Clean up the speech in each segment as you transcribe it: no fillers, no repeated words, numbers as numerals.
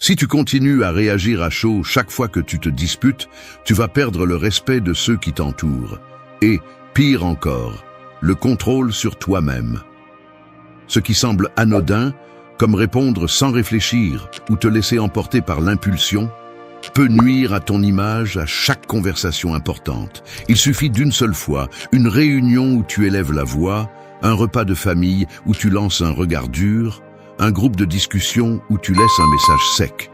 Si tu continues à réagir à chaud chaque fois que tu te disputes, tu vas perdre le respect de ceux qui t'entourent. Et, pire encore, le contrôle sur toi-même. Ce qui semble anodin, comme répondre sans réfléchir ou te laisser emporter par l'impulsion, peut nuire à ton image à chaque conversation importante. Il suffit d'une seule fois, une réunion où tu élèves la voix, un repas de famille où tu lances un regard dur, un groupe de discussion où tu laisses un message sec.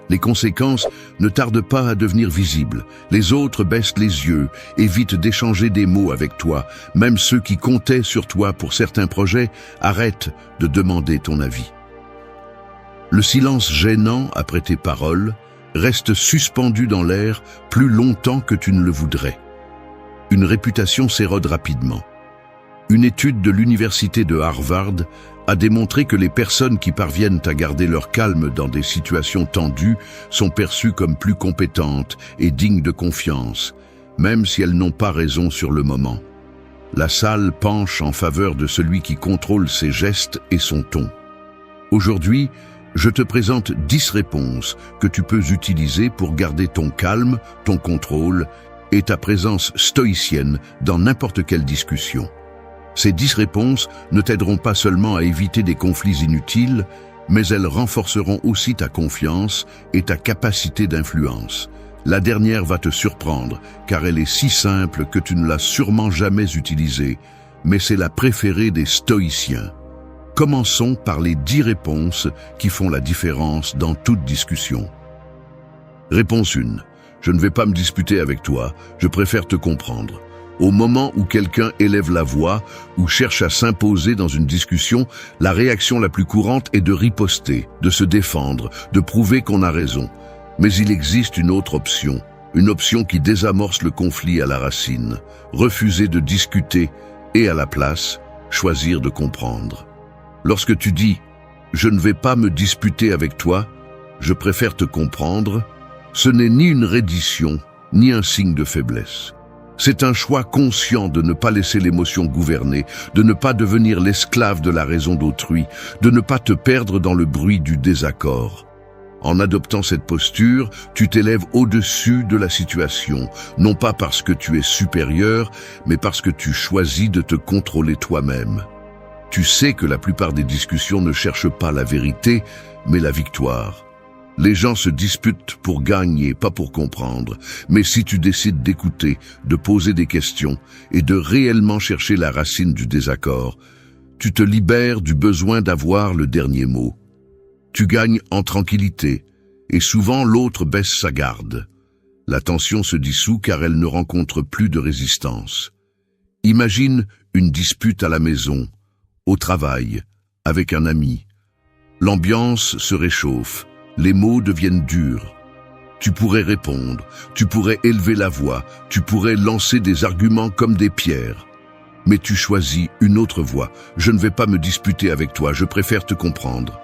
Les conséquences ne tardent pas à devenir visibles. Les autres baissent les yeux, évitent d'échanger des mots avec toi. Même ceux qui comptaient sur toi pour certains projets arrêtent de demander ton avis. Le silence gênant après tes paroles reste suspendu dans l'air plus longtemps que tu ne le voudrais. Une réputation s'érode rapidement. Une étude de l'université de Harvard a démontré que les personnes qui parviennent à garder leur calme dans des situations tendues sont perçues comme plus compétentes et dignes de confiance, même si elles n'ont pas raison sur le moment. La salle penche en faveur de celui qui contrôle ses gestes et son ton. Aujourd'hui, je te présente 10 réponses que tu peux utiliser pour garder ton calme, ton contrôle et ta présence stoïcienne dans n'importe quelle discussion. Ces 10 réponses ne t'aideront pas seulement à éviter des conflits inutiles, mais elles renforceront aussi ta confiance et ta capacité d'influence. La dernière va te surprendre, car elle est si simple que tu ne l'as sûrement jamais utilisée, mais c'est la préférée des stoïciens. Commençons par les 10 réponses qui font la différence dans toute discussion. Réponse 1. Je ne vais pas me disputer avec toi, je préfère te comprendre. Au moment où quelqu'un élève la voix ou cherche à s'imposer dans une discussion, la réaction la plus courante est de riposter, de se défendre, de prouver qu'on a raison. Mais il existe une autre option, une option qui désamorce le conflit à la racine. Refuser de discuter et à la place, choisir de comprendre. Lorsque tu dis « je ne vais pas me disputer avec toi, je préfère te comprendre », ce n'est ni une reddition, ni un signe de faiblesse. C'est un choix conscient de ne pas laisser l'émotion gouverner, de ne pas devenir l'esclave de la raison d'autrui, de ne pas te perdre dans le bruit du désaccord. En adoptant cette posture, tu t'élèves au-dessus de la situation, non pas parce que tu es supérieur, mais parce que tu choisis de te contrôler toi-même. Tu sais que la plupart des discussions ne cherchent pas la vérité, mais la victoire. Les gens se disputent pour gagner, pas pour comprendre. Mais si tu décides d'écouter, de poser des questions et de réellement chercher la racine du désaccord, tu te libères du besoin d'avoir le dernier mot. Tu gagnes en tranquillité et souvent l'autre baisse sa garde. La tension se dissout car elle ne rencontre plus de résistance. Imagine une dispute à la maison, au travail, avec un ami. L'ambiance se réchauffe. Les mots deviennent durs. Tu pourrais répondre, tu pourrais élever la voix, tu pourrais lancer des arguments comme des pierres. Mais tu choisis une autre voie. Je ne vais pas me disputer avec toi, je préfère te comprendre.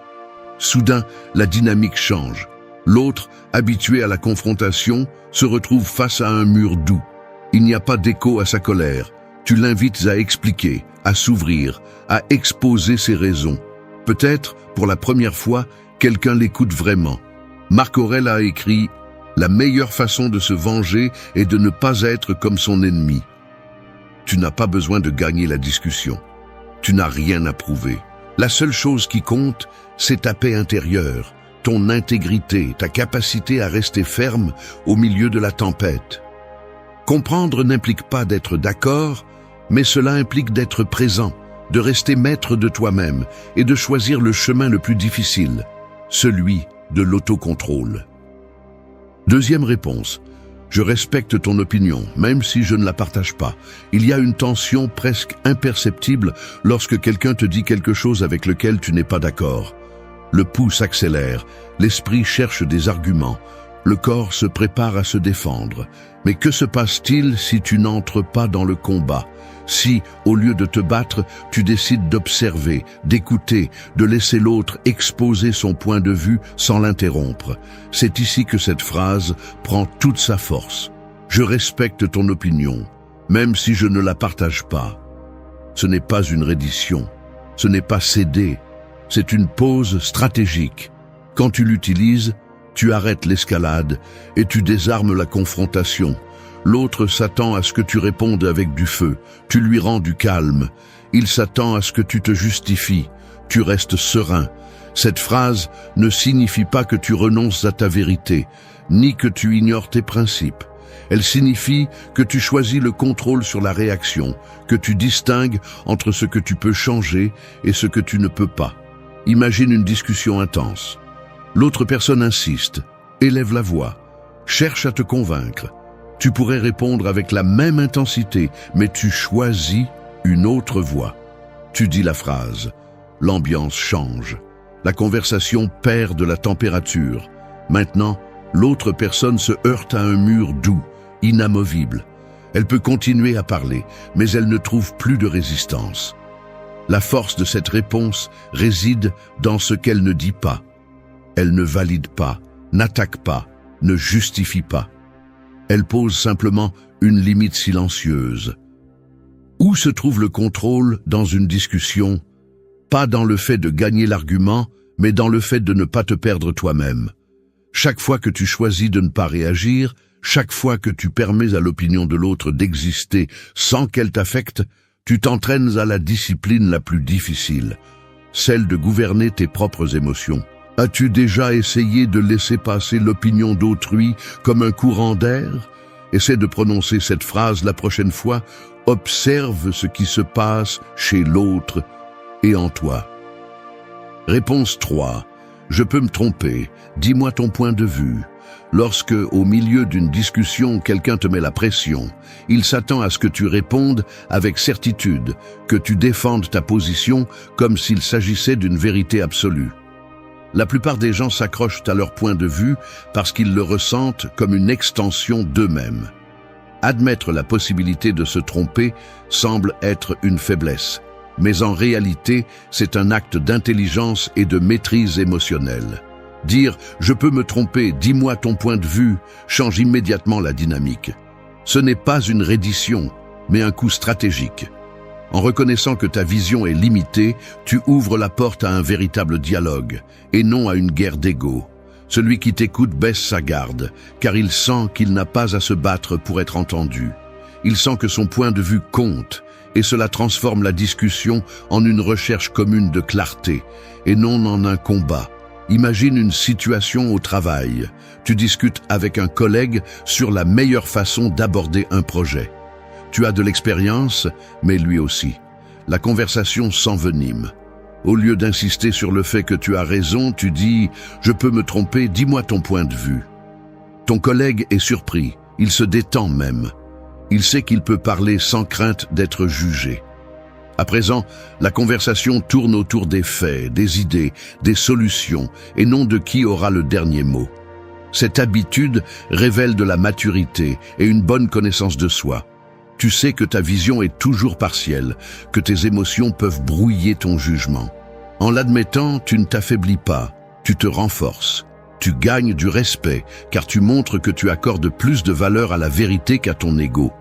Soudain, la dynamique change. L'autre, habitué à la confrontation, se retrouve face à un mur doux. Il n'y a pas d'écho à sa colère. Tu l'invites à expliquer, à s'ouvrir, à exposer ses raisons. Peut-être, pour la première fois, quelqu'un l'écoute vraiment. Marc Aurèle a écrit « La meilleure façon de se venger est de ne pas être comme son ennemi ». Tu n'as pas besoin de gagner la discussion. Tu n'as rien à prouver. La seule chose qui compte, c'est ta paix intérieure, ton intégrité, ta capacité à rester ferme au milieu de la tempête. Comprendre n'implique pas d'être d'accord, mais cela implique d'être présent, de rester maître de toi-même et de choisir le chemin le plus difficile, celui de l'autocontrôle. Deuxième réponse. Je respecte ton opinion, même si je ne la partage pas. Il y a une tension presque imperceptible lorsque quelqu'un te dit quelque chose avec lequel tu n'es pas d'accord. Le pouls s'accélère, l'esprit cherche des arguments, le corps se prépare à se défendre. Mais que se passe-t-il si tu n'entres pas dans le combat ? Si, au lieu de te battre, tu décides d'observer, d'écouter, de laisser l'autre exposer son point de vue sans l'interrompre. C'est ici que cette phrase prend toute sa force. Je respecte ton opinion, même si je ne la partage pas. Ce n'est pas une reddition, ce n'est pas céder, c'est une pause stratégique. Quand tu l'utilises, Tu arrêtes l'escalade et tu désarmes la confrontation. L'autre s'attend à ce que tu répondes avec du feu. Tu lui rends du calme. Il s'attend à ce que tu te justifies. Tu restes serein. Cette phrase ne signifie pas que tu renonces à ta vérité, ni que tu ignores tes principes. Elle signifie que tu choisis le contrôle sur la réaction, que tu distingues entre ce que tu peux changer et ce que tu ne peux pas. Imagine une discussion intense. L'autre personne insiste, élève la voix, cherche à te convaincre. Tu pourrais répondre avec la même intensité, mais tu choisis une autre voix. Tu dis la phrase. L'ambiance change. La conversation perd de la température. Maintenant, l'autre personne se heurte à un mur doux, inamovible. Elle peut continuer à parler, mais elle ne trouve plus de résistance. La force de cette réponse réside dans ce qu'elle ne dit pas. Elle ne valide pas, n'attaque pas, ne justifie pas. Elle pose simplement une limite silencieuse. Où se trouve le contrôle dans une discussion ? Pas dans le fait de gagner l'argument, mais dans le fait de ne pas te perdre toi-même. Chaque fois que tu choisis de ne pas réagir, chaque fois que tu permets à l'opinion de l'autre d'exister sans qu'elle t'affecte, tu t'entraînes à la discipline la plus difficile, celle de gouverner tes propres émotions. As-tu déjà essayé de laisser passer l'opinion d'autrui comme un courant d'air ? Essaie de prononcer cette phrase la prochaine fois. Observe ce qui se passe chez l'autre et en toi. Réponse 3. Je peux me tromper. Dis-moi ton point de vue. Lorsque, au milieu d'une discussion, quelqu'un te met la pression, il s'attend à ce que tu répondes avec certitude, que tu défendes ta position comme s'il s'agissait d'une vérité absolue. La plupart des gens s'accrochent à leur point de vue parce qu'ils le ressentent comme une extension d'eux-mêmes. Admettre la possibilité de se tromper semble être une faiblesse, mais en réalité, c'est un acte d'intelligence et de maîtrise émotionnelle. Dire « je peux me tromper, dis-moi ton point de vue » change immédiatement la dynamique. Ce n'est pas une reddition, mais un coup stratégique. En reconnaissant que ta vision est limitée, tu ouvres la porte à un véritable dialogue, et non à une guerre d'ego. Celui qui t'écoute baisse sa garde, car il sent qu'il n'a pas à se battre pour être entendu. Il sent que son point de vue compte, et cela transforme la discussion en une recherche commune de clarté, et non en un combat. Imagine une situation au travail. Tu discutes avec un collègue sur la meilleure façon d'aborder un projet. Tu as de l'expérience, mais lui aussi. La conversation s'envenime. Au lieu d'insister sur le fait que tu as raison, tu dis « je peux me tromper, dis-moi ton point de vue ». Ton collègue est surpris, il se détend même. Il sait qu'il peut parler sans crainte d'être jugé. À présent, la conversation tourne autour des faits, des idées, des solutions, et non de qui aura le dernier mot. Cette habitude révèle de la maturité et une bonne connaissance de soi. Tu sais que ta vision est toujours partielle, que tes émotions peuvent brouiller ton jugement. En l'admettant, tu ne t'affaiblis pas, tu te renforces. Tu gagnes du respect, car tu montres que tu accordes plus de valeur à la vérité qu'à ton ego.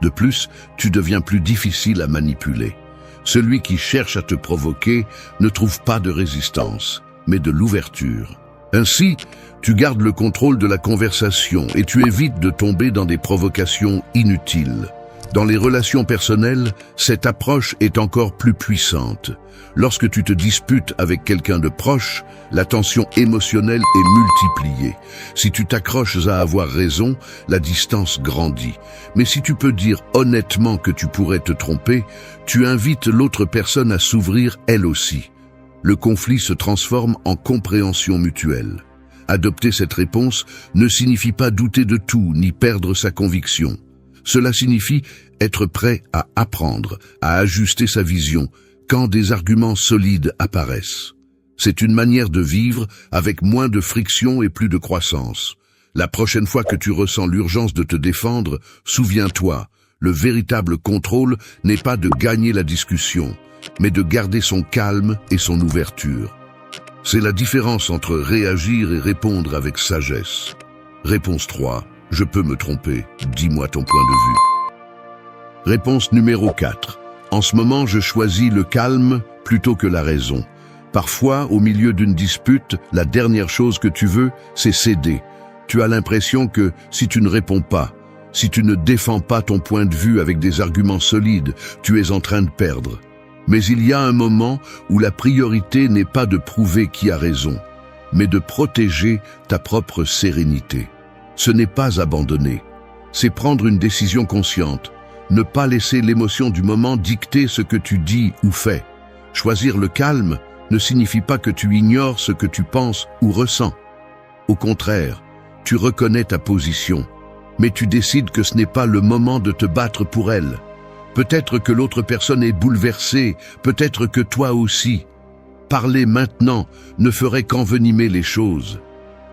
De plus, tu deviens plus difficile à manipuler. Celui qui cherche à te provoquer ne trouve pas de résistance, mais de l'ouverture. Ainsi, tu gardes le contrôle de la conversation et tu évites de tomber dans des provocations inutiles. Dans les relations personnelles, cette approche est encore plus puissante. Lorsque tu te disputes avec quelqu'un de proche, la tension émotionnelle est multipliée. Si tu t'accroches à avoir raison, la distance grandit. Mais si tu peux dire honnêtement que tu pourrais te tromper, tu invites l'autre personne à s'ouvrir elle aussi. Le conflit se transforme en compréhension mutuelle. Adopter cette réponse ne signifie pas douter de tout ni perdre sa conviction. Cela signifie être prêt à apprendre, à ajuster sa vision, quand des arguments solides apparaissent. C'est une manière de vivre avec moins de friction et plus de croissance. La prochaine fois que tu ressens l'urgence de te défendre, souviens-toi, le véritable contrôle n'est pas de gagner la discussion, mais de garder son calme et son ouverture. C'est la différence entre réagir et répondre avec sagesse. Réponse 3. Je peux me tromper, dis-moi ton point de vue. Réponse numéro 4. En ce moment, je choisis le calme plutôt que la raison. Parfois, au milieu d'une dispute, la dernière chose que tu veux, c'est céder. Tu as l'impression que si tu ne réponds pas, si tu ne défends pas ton point de vue avec des arguments solides, tu es en train de perdre. Mais il y a un moment où la priorité n'est pas de prouver qui a raison, mais de protéger ta propre sérénité. Ce n'est pas abandonner, c'est prendre une décision consciente, ne pas laisser l'émotion du moment dicter ce que tu dis ou fais. Choisir le calme ne signifie pas que tu ignores ce que tu penses ou ressens. Au contraire, tu reconnais ta position, mais tu décides que ce n'est pas le moment de te battre pour elle. Peut-être que l'autre personne est bouleversée, peut-être que toi aussi. Parler maintenant ne ferait qu'envenimer les choses.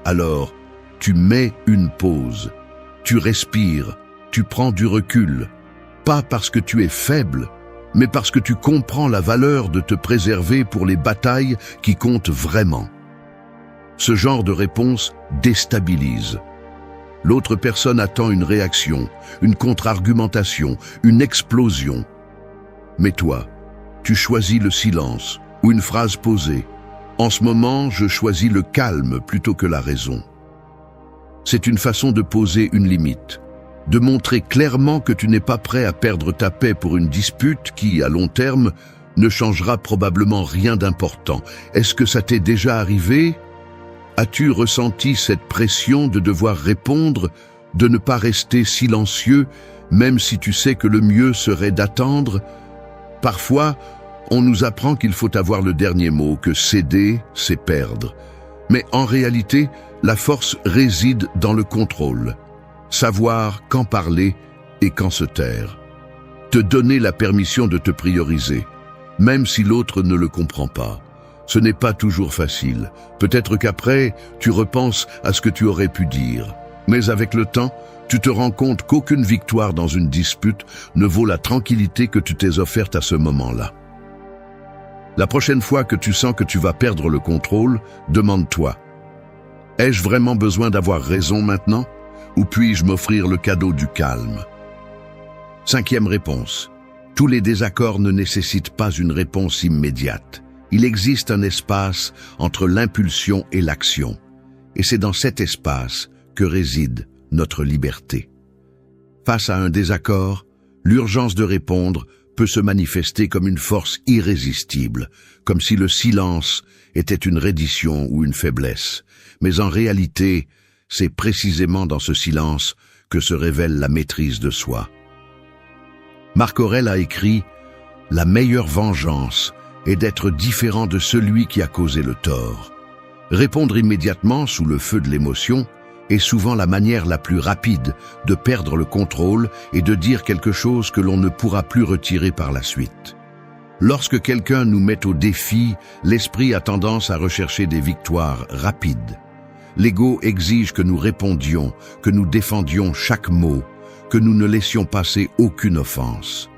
Alors, tu mets une pause, tu respires, tu prends du recul, pas parce que tu es faible, mais parce que tu comprends la valeur de te préserver pour les batailles qui comptent vraiment. Ce genre de réponse déstabilise. L'autre personne attend une réaction, une contre-argumentation, une explosion. Mais toi, tu choisis le silence ou une phrase posée. En ce moment, je choisis le calme plutôt que la raison. C'est une façon de poser une limite, de montrer clairement que tu n'es pas prêt à perdre ta paix pour une dispute qui, à long terme, ne changera probablement rien d'important. Est-ce que ça t'est déjà arrivé ? As-tu ressenti cette pression de devoir répondre, de ne pas rester silencieux, même si tu sais que le mieux serait d'attendre ? Parfois, on nous apprend qu'il faut avoir le dernier mot, que céder, c'est perdre. Mais en réalité, la force réside dans le contrôle. Savoir quand parler et quand se taire. Te donner la permission de te prioriser, même si l'autre ne le comprend pas. Ce n'est pas toujours facile. Peut-être qu'après, tu repenses à ce que tu aurais pu dire. Mais avec le temps, tu te rends compte qu'aucune victoire dans une dispute ne vaut la tranquillité que tu t'es offerte à ce moment-là. La prochaine fois que tu sens que tu vas perdre le contrôle, demande-toi: ai-je vraiment besoin d'avoir raison maintenant? Ou puis-je m'offrir le cadeau du calme? 5e réponse. Tous les désaccords ne nécessitent pas une réponse immédiate. Il existe un espace entre l'impulsion et l'action. Et c'est dans cet espace que réside notre liberté. Face à un désaccord, l'urgence de répondre peut se manifester comme une force irrésistible, comme si le silence était une reddition ou une faiblesse. Mais en réalité, c'est précisément dans ce silence que se révèle la maîtrise de soi. Marc Aurèle a écrit « La meilleure vengeance est d'être différent de celui qui a causé le tort. Répondre immédiatement sous le feu de l'émotion est souvent la manière la plus rapide de perdre le contrôle et de dire quelque chose que l'on ne pourra plus retirer par la suite. Lorsque quelqu'un nous met au défi, l'esprit a tendance à rechercher des victoires rapides. L'ego exige que nous répondions, que nous défendions chaque mot, que nous ne laissions passer aucune offense.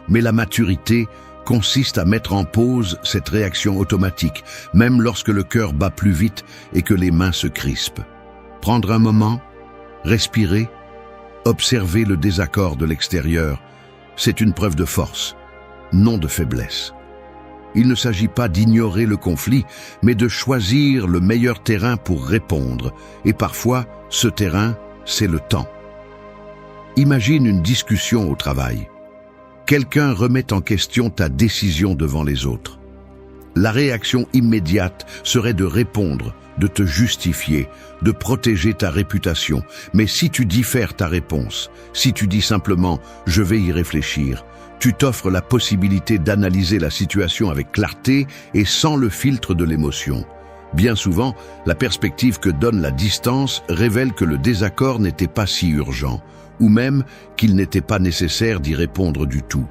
Mais la maturité consiste à mettre en pause cette réaction automatique, même lorsque le cœur bat plus vite et que les mains se crispent. Prendre un moment, respirer, observer le désaccord de l'extérieur, c'est une preuve de force, non de faiblesse. Il ne s'agit pas d'ignorer le conflit, mais de choisir le meilleur terrain pour répondre. Et parfois, ce terrain, c'est le temps. Imagine une discussion au travail. Quelqu'un remet en question ta décision devant les autres. La réaction immédiate serait de répondre, de te justifier, de protéger ta réputation. Mais si tu diffères ta réponse, si tu dis simplement « je vais y réfléchir », tu t'offres la possibilité d'analyser la situation avec clarté et sans le filtre de l'émotion. Bien souvent, la perspective que donne la distance révèle que le désaccord n'était pas si urgent, ou même qu'il n'était pas nécessaire d'y répondre du tout.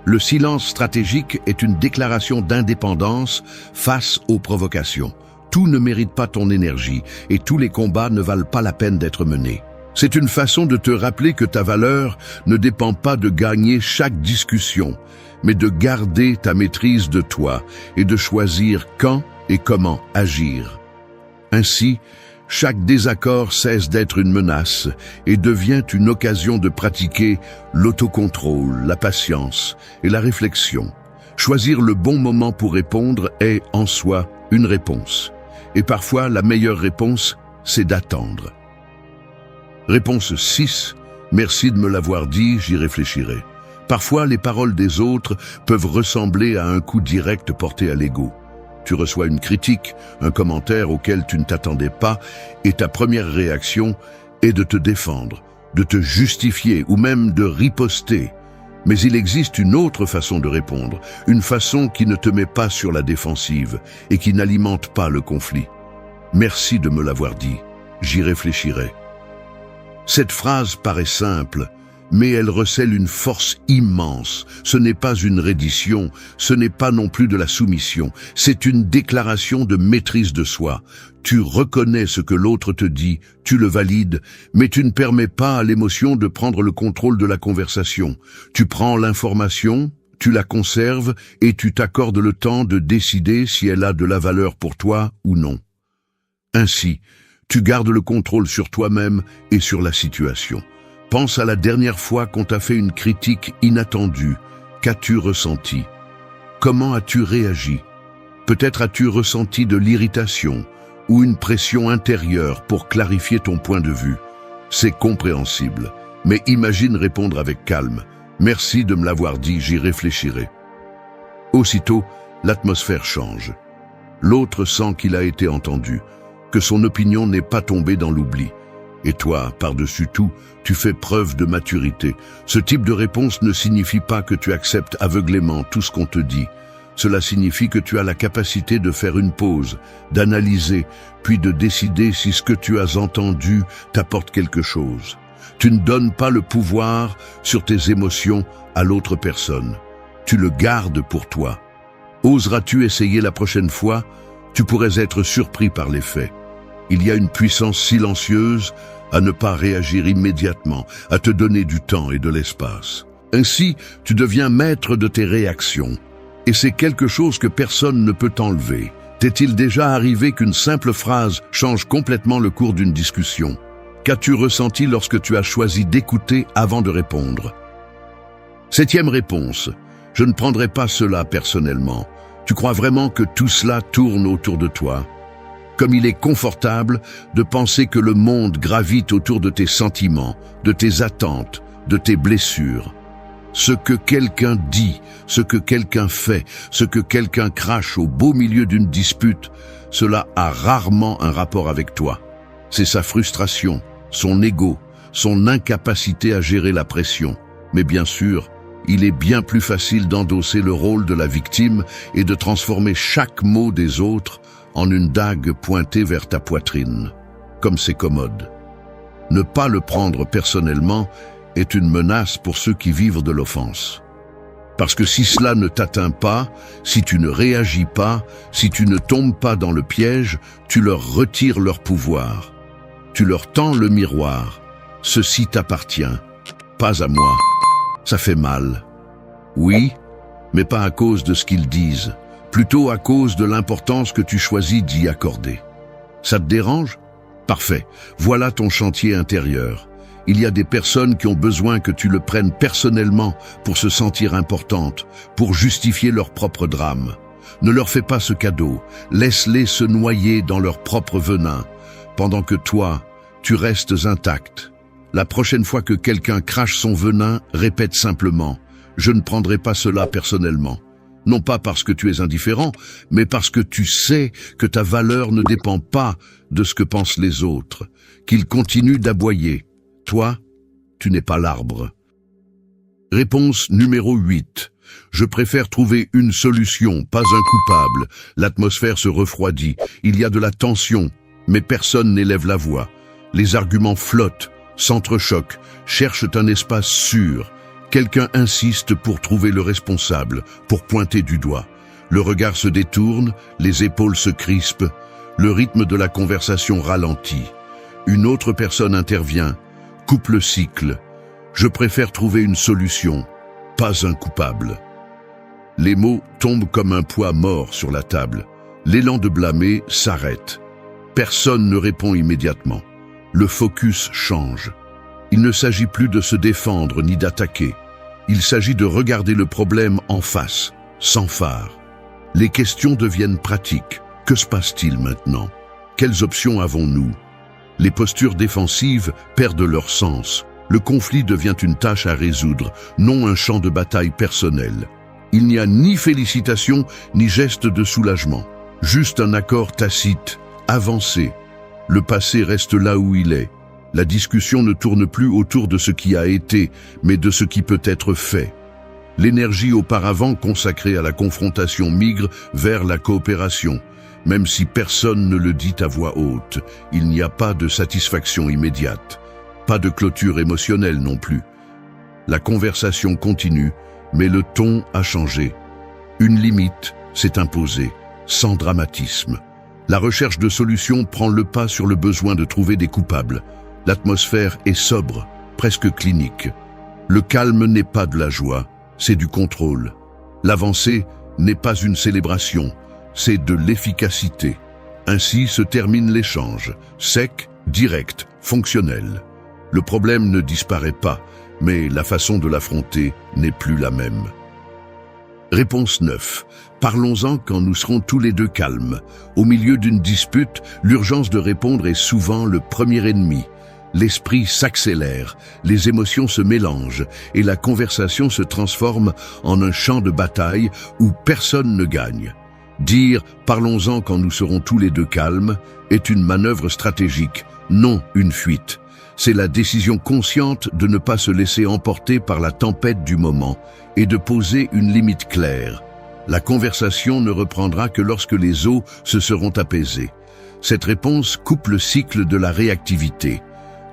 Le silence stratégique est une déclaration d'indépendance face aux provocations. Tout ne mérite pas ton énergie et tous les combats ne valent pas la peine d'être menés. C'est une façon de te rappeler que ta valeur ne dépend pas de gagner chaque discussion, mais de garder ta maîtrise de toi et de choisir quand et comment agir. Ainsi, chaque désaccord cesse d'être une menace et devient une occasion de pratiquer l'autocontrôle, la patience et la réflexion. Choisir le bon moment pour répondre est, en soi, une réponse. Et parfois, la meilleure réponse, c'est d'attendre. Réponse 6. Merci de me l'avoir dit, j'y réfléchirai. Parfois, les paroles des autres peuvent ressembler à un coup direct porté à l'ego. Tu reçois une critique, un commentaire auquel tu ne t'attendais pas, et ta première réaction est de te défendre, de te justifier ou même de riposter. Mais il existe une autre façon de répondre, une façon qui ne te met pas sur la défensive et qui n'alimente pas le conflit. Merci de me l'avoir dit, j'y réfléchirai. Cette phrase paraît simple, mais elle recèle une force immense. Ce n'est pas une reddition, ce n'est pas non plus de la soumission, c'est une déclaration de maîtrise de soi. Tu reconnais ce que l'autre te dit, tu le valides, mais tu ne permets pas à l'émotion de prendre le contrôle de la conversation. Tu prends l'information, tu la conserves et tu t'accordes le temps de décider si elle a de la valeur pour toi ou non. Ainsi, tu gardes le contrôle sur toi-même et sur la situation. Pense à la dernière fois qu'on t'a fait une critique inattendue. Qu'as-tu ressenti? Comment as-tu réagi? Peut-être as-tu ressenti de l'irritation ou une pression intérieure pour clarifier ton point de vue. C'est compréhensible, mais imagine répondre avec calme. Merci de me l'avoir dit, j'y réfléchirai. Aussitôt, l'atmosphère change. L'autre sent qu'il a été entendu, que son opinion n'est pas tombée dans l'oubli. Et toi, par-dessus tout, tu fais preuve de maturité. Ce type de réponse ne signifie pas que tu acceptes aveuglément tout ce qu'on te dit. Cela signifie que tu as la capacité de faire une pause, d'analyser, puis de décider si ce que tu as entendu t'apporte quelque chose. Tu ne donnes pas le pouvoir sur tes émotions à l'autre personne. Tu le gardes pour toi. Oseras-tu essayer la prochaine fois? Tu pourrais être surpris par les faits. Il y a une puissance silencieuse à ne pas réagir immédiatement, à te donner du temps et de l'espace. Ainsi, tu deviens maître de tes réactions. Et c'est quelque chose que personne ne peut t'enlever. T'est-il déjà arrivé qu'une simple phrase change complètement le cours d'une discussion? Qu'as-tu ressenti lorsque tu as choisi d'écouter avant de répondre? 7e réponse. Je ne prendrai pas cela personnellement. Tu crois vraiment que tout cela tourne autour de toi? Comme il est confortable de penser que le monde gravite autour de tes sentiments, de tes attentes, de tes blessures. Ce que quelqu'un dit, ce que quelqu'un fait, ce que quelqu'un crache au beau milieu d'une dispute, cela a rarement un rapport avec toi. C'est sa frustration, son ego, son incapacité à gérer la pression. Mais bien sûr, il est bien plus facile d'endosser le rôle de la victime et de transformer chaque mot des autres en une dague pointée vers ta poitrine. Comme c'est commode. Ne pas le prendre personnellement est une menace pour ceux qui vivent de l'offense. Parce que si cela ne t'atteint pas, si tu ne réagis pas, si tu ne tombes pas dans le piège, tu leur retires leur pouvoir. Tu leur tends le miroir. Ceci t'appartient, pas à moi. Ça fait mal. Oui, mais pas à cause de ce qu'ils disent, plutôt à cause de l'importance que tu choisis d'y accorder. Ça te dérange? Parfait, voilà ton chantier intérieur. Il y a des personnes qui ont besoin que tu le prennes personnellement pour se sentir importantes, pour justifier leur propre drame. Ne leur fais pas ce cadeau, laisse-les se noyer dans leur propre venin, pendant que toi, tu restes intact. La prochaine fois que quelqu'un crache son venin, répète simplement « Je ne prendrai pas cela personnellement ». Non pas parce que tu es indifférent, mais parce que tu sais que ta valeur ne dépend pas de ce que pensent les autres, qu'ils continuent d'aboyer. Toi, tu n'es pas l'arbre. Réponse numéro 8. Je préfère trouver une solution, pas un coupable. L'atmosphère se refroidit. Il y a de la tension, mais personne n'élève la voix. Les arguments flottent, s'entrechoquent, cherchent un espace sûr. Quelqu'un insiste pour trouver le responsable, pour pointer du doigt. Le regard se détourne, les épaules se crispent. Le rythme de la conversation ralentit. Une autre personne intervient. Coupe le cycle. Je préfère trouver une solution, pas un coupable. Les mots tombent comme un poids mort sur la table. L'élan de blâmer s'arrête. Personne ne répond immédiatement. Le focus change. Il ne s'agit plus de se défendre ni d'attaquer. Il s'agit de regarder le problème en face, sans phare. Les questions deviennent pratiques. Que se passe-t-il maintenant? Quelles options avons-nous? Les postures défensives perdent leur sens. Le conflit devient une tâche à résoudre, non un champ de bataille personnel. Il n'y a ni félicitations, ni geste de soulagement. Juste un accord tacite, avancé. Le passé reste là où il est. La discussion ne tourne plus autour de ce qui a été, mais de ce qui peut être fait. L'énergie auparavant consacrée à la confrontation migre vers la coopération. Même si personne ne le dit à voix haute, il n'y a pas de satisfaction immédiate. Pas de clôture émotionnelle non plus. La conversation continue, mais le ton a changé. Une limite s'est imposée, sans dramatisme. La recherche de solutions prend le pas sur le besoin de trouver des coupables. L'atmosphère est sobre, presque clinique. Le calme n'est pas de la joie, c'est du contrôle. L'avancée n'est pas une célébration, c'est de l'efficacité. Ainsi se termine l'échange, sec, direct, fonctionnel. Le problème ne disparaît pas, mais la façon de l'affronter n'est plus la même. Réponse 9. Parlons-en quand nous serons tous les deux calmes. Au milieu d'une dispute, l'urgence de répondre est souvent le premier ennemi. L'esprit s'accélère, les émotions se mélangent et la conversation se transforme en un champ de bataille où personne ne gagne. Dire « parlons-en quand nous serons tous les deux calmes » est une manœuvre stratégique, non une fuite. C'est la décision consciente de ne pas se laisser emporter par la tempête du moment et de poser une limite claire. La conversation ne reprendra que lorsque les eaux se seront apaisées. Cette réponse coupe le cycle de la réactivité.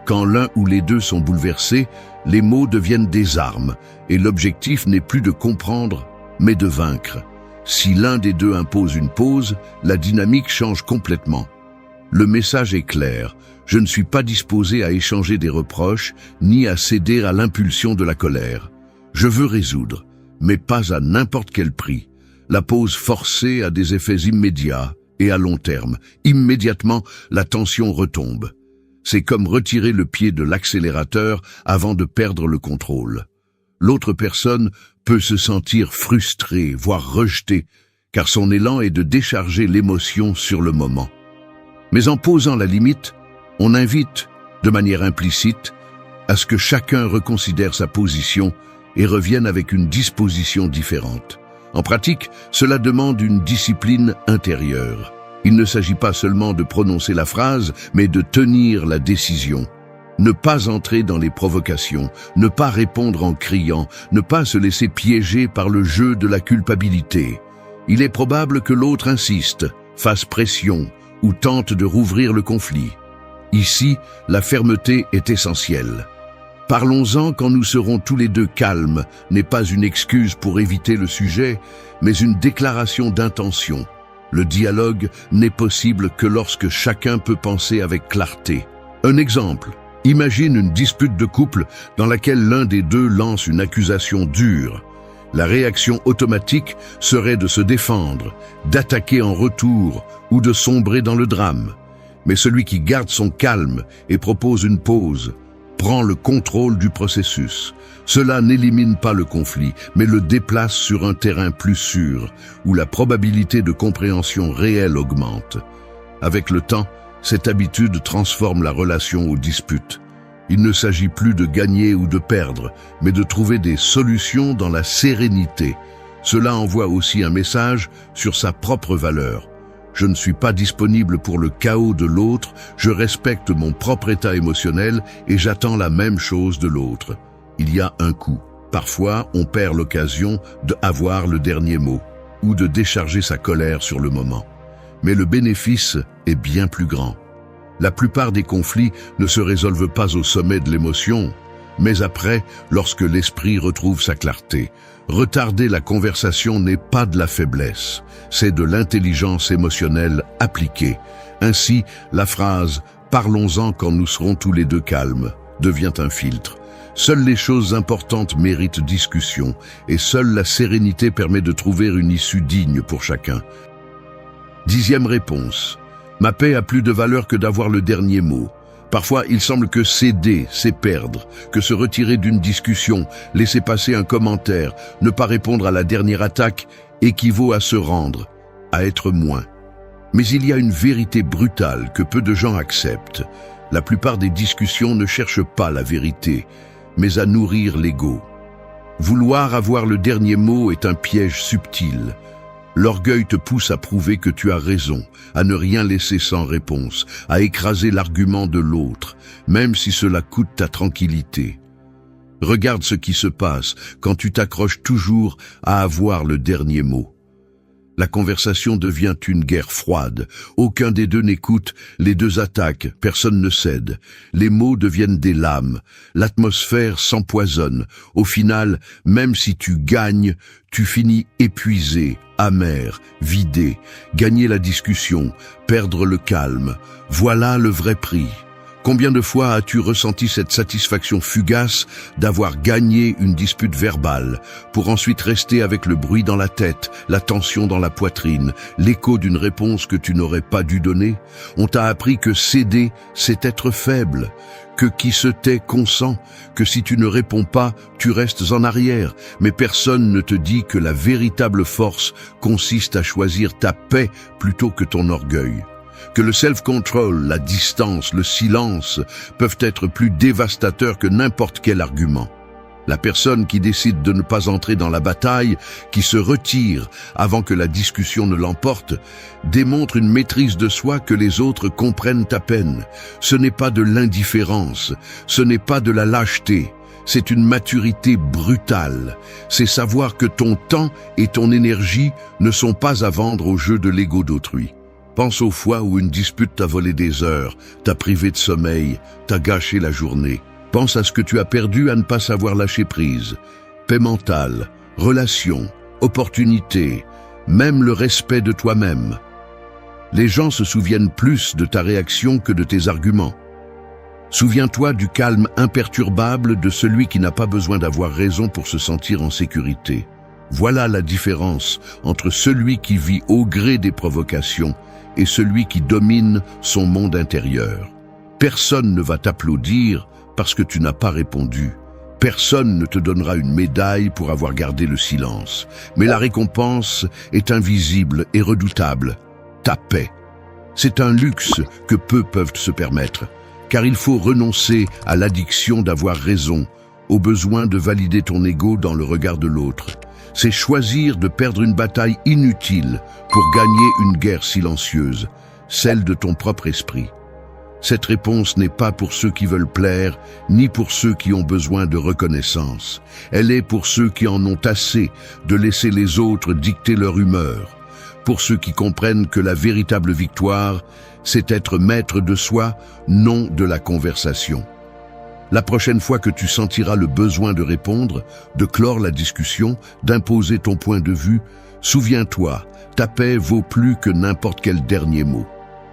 Quand l'un ou les deux sont bouleversés, les mots deviennent des armes et l'objectif n'est plus de comprendre, mais de vaincre. Si l'un des deux impose une pause, la dynamique change complètement. Le message est clair. Je ne suis pas disposé à échanger des reproches, ni à céder à l'impulsion de la colère. Je veux résoudre, mais pas à n'importe quel prix. La pause forcée a des effets immédiats et à long terme. Immédiatement, la tension retombe. C'est comme retirer le pied de l'accélérateur avant de perdre le contrôle. L'autre personne peut se sentir frustrée, voire rejetée, car son élan est de décharger l'émotion sur le moment. Mais en posant la limite, on invite, de manière implicite, à ce que chacun reconsidère sa position et revienne avec une disposition différente. En pratique, cela demande une discipline intérieure. Il ne s'agit pas seulement de prononcer la phrase, mais de tenir la décision. Ne pas entrer dans les provocations, ne pas répondre en criant, ne pas se laisser piéger par le jeu de la culpabilité. Il est probable que l'autre insiste, fasse pression ou tente de rouvrir le conflit. Ici, la fermeté est essentielle. Parlons-en quand nous serons tous les deux calmes n'est pas une excuse pour éviter le sujet, mais une déclaration d'intention. Le dialogue n'est possible que lorsque chacun peut penser avec clarté. Un exemple. Imagine une dispute de couple dans laquelle l'un des deux lance une accusation dure. La réaction automatique serait de se défendre, d'attaquer en retour ou de sombrer dans le drame. Mais celui qui garde son calme et propose une pause prend le contrôle du processus. Cela n'élimine pas le conflit, mais le déplace sur un terrain plus sûr, où la probabilité de compréhension réelle augmente. Avec le temps, cette habitude transforme la relation aux disputes. Il ne s'agit plus de gagner ou de perdre, mais de trouver des solutions dans la sérénité. Cela envoie aussi un message sur sa propre valeur. Je ne suis pas disponible pour le chaos de l'autre, je respecte mon propre état émotionnel et j'attends la même chose de l'autre. Il y a un coût. Parfois, on perd l'occasion d'avoir le dernier mot ou de décharger sa colère sur le moment. Mais le bénéfice est bien plus grand. La plupart des conflits ne se résolvent pas au sommet de l'émotion, mais après, lorsque l'esprit retrouve sa clarté. Retarder la conversation n'est pas de la faiblesse, c'est de l'intelligence émotionnelle appliquée. Ainsi, la phrase « parlons-en quand nous serons tous les deux calmes » devient un filtre. Seules les choses importantes méritent discussion et seule la sérénité permet de trouver une issue digne pour chacun. 10e réponse. Ma paix a plus de valeur que d'avoir le dernier mot. Parfois, il semble que céder, c'est perdre, que se retirer d'une discussion, laisser passer un commentaire, ne pas répondre à la dernière attaque équivaut à se rendre, à être moins. Mais il y a une vérité brutale que peu de gens acceptent. La plupart des discussions ne cherchent pas la vérité, mais à nourrir l'ego. Vouloir avoir le dernier mot est un piège subtil. L'orgueil te pousse à prouver que tu as raison, à ne rien laisser sans réponse, à écraser l'argument de l'autre, même si cela coûte ta tranquillité. Regarde ce qui se passe quand tu t'accroches toujours à avoir le dernier mot. La conversation devient une guerre froide. Aucun des deux n'écoute, les deux attaquent, personne ne cède. Les mots deviennent des lames. L'atmosphère s'empoisonne. Au final, même si tu gagnes, tu finis épuisé, amer, vidé. Gagner la discussion, perdre le calme. Voilà le vrai prix. Combien de fois as-tu ressenti cette satisfaction fugace d'avoir gagné une dispute verbale, pour ensuite rester avec le bruit dans la tête, la tension dans la poitrine, l'écho d'une réponse que tu n'aurais pas dû donner? On t'a appris que céder, c'est être faible, que qui se tait consent, que si tu ne réponds pas, tu restes en arrière. Mais personne ne te dit que la véritable force consiste à choisir ta paix plutôt que ton orgueil. Que le self-control, la distance, le silence peuvent être plus dévastateurs que n'importe quel argument. La personne qui décide de ne pas entrer dans la bataille, qui se retire avant que la discussion ne l'emporte, démontre une maîtrise de soi que les autres comprennent à peine. Ce n'est pas de l'indifférence, ce n'est pas de la lâcheté, c'est une maturité brutale. C'est savoir que ton temps et ton énergie ne sont pas à vendre au jeu de l'ego d'autrui. Pense aux fois où une dispute t'a volé des heures, t'a privé de sommeil, t'a gâché la journée. Pense à ce que tu as perdu à ne pas savoir lâcher prise. Paix mentale, relations, opportunités, même le respect de toi-même. Les gens se souviennent plus de ta réaction que de tes arguments. Souviens-toi du calme imperturbable de celui qui n'a pas besoin d'avoir raison pour se sentir en sécurité. Voilà la différence entre celui qui vit au gré des provocations et celui qui domine son monde intérieur. Personne ne va t'applaudir parce que tu n'as pas répondu. Personne ne te donnera une médaille pour avoir gardé le silence. Mais la récompense est invisible et redoutable. Ta paix. C'est un luxe que peu peuvent se permettre, car il faut renoncer à l'addiction d'avoir raison, au besoin de valider ton ego dans le regard de l'autre. C'est choisir de perdre une bataille inutile pour gagner une guerre silencieuse, celle de ton propre esprit. Cette réponse n'est pas pour ceux qui veulent plaire, ni pour ceux qui ont besoin de reconnaissance. Elle est pour ceux qui en ont assez de laisser les autres dicter leur humeur. Pour ceux qui comprennent que la véritable victoire, c'est être maître de soi, non de la conversation. La prochaine fois que tu sentiras le besoin de répondre, de clore la discussion, d'imposer ton point de vue, souviens-toi, ta paix vaut plus que n'importe quel dernier mot.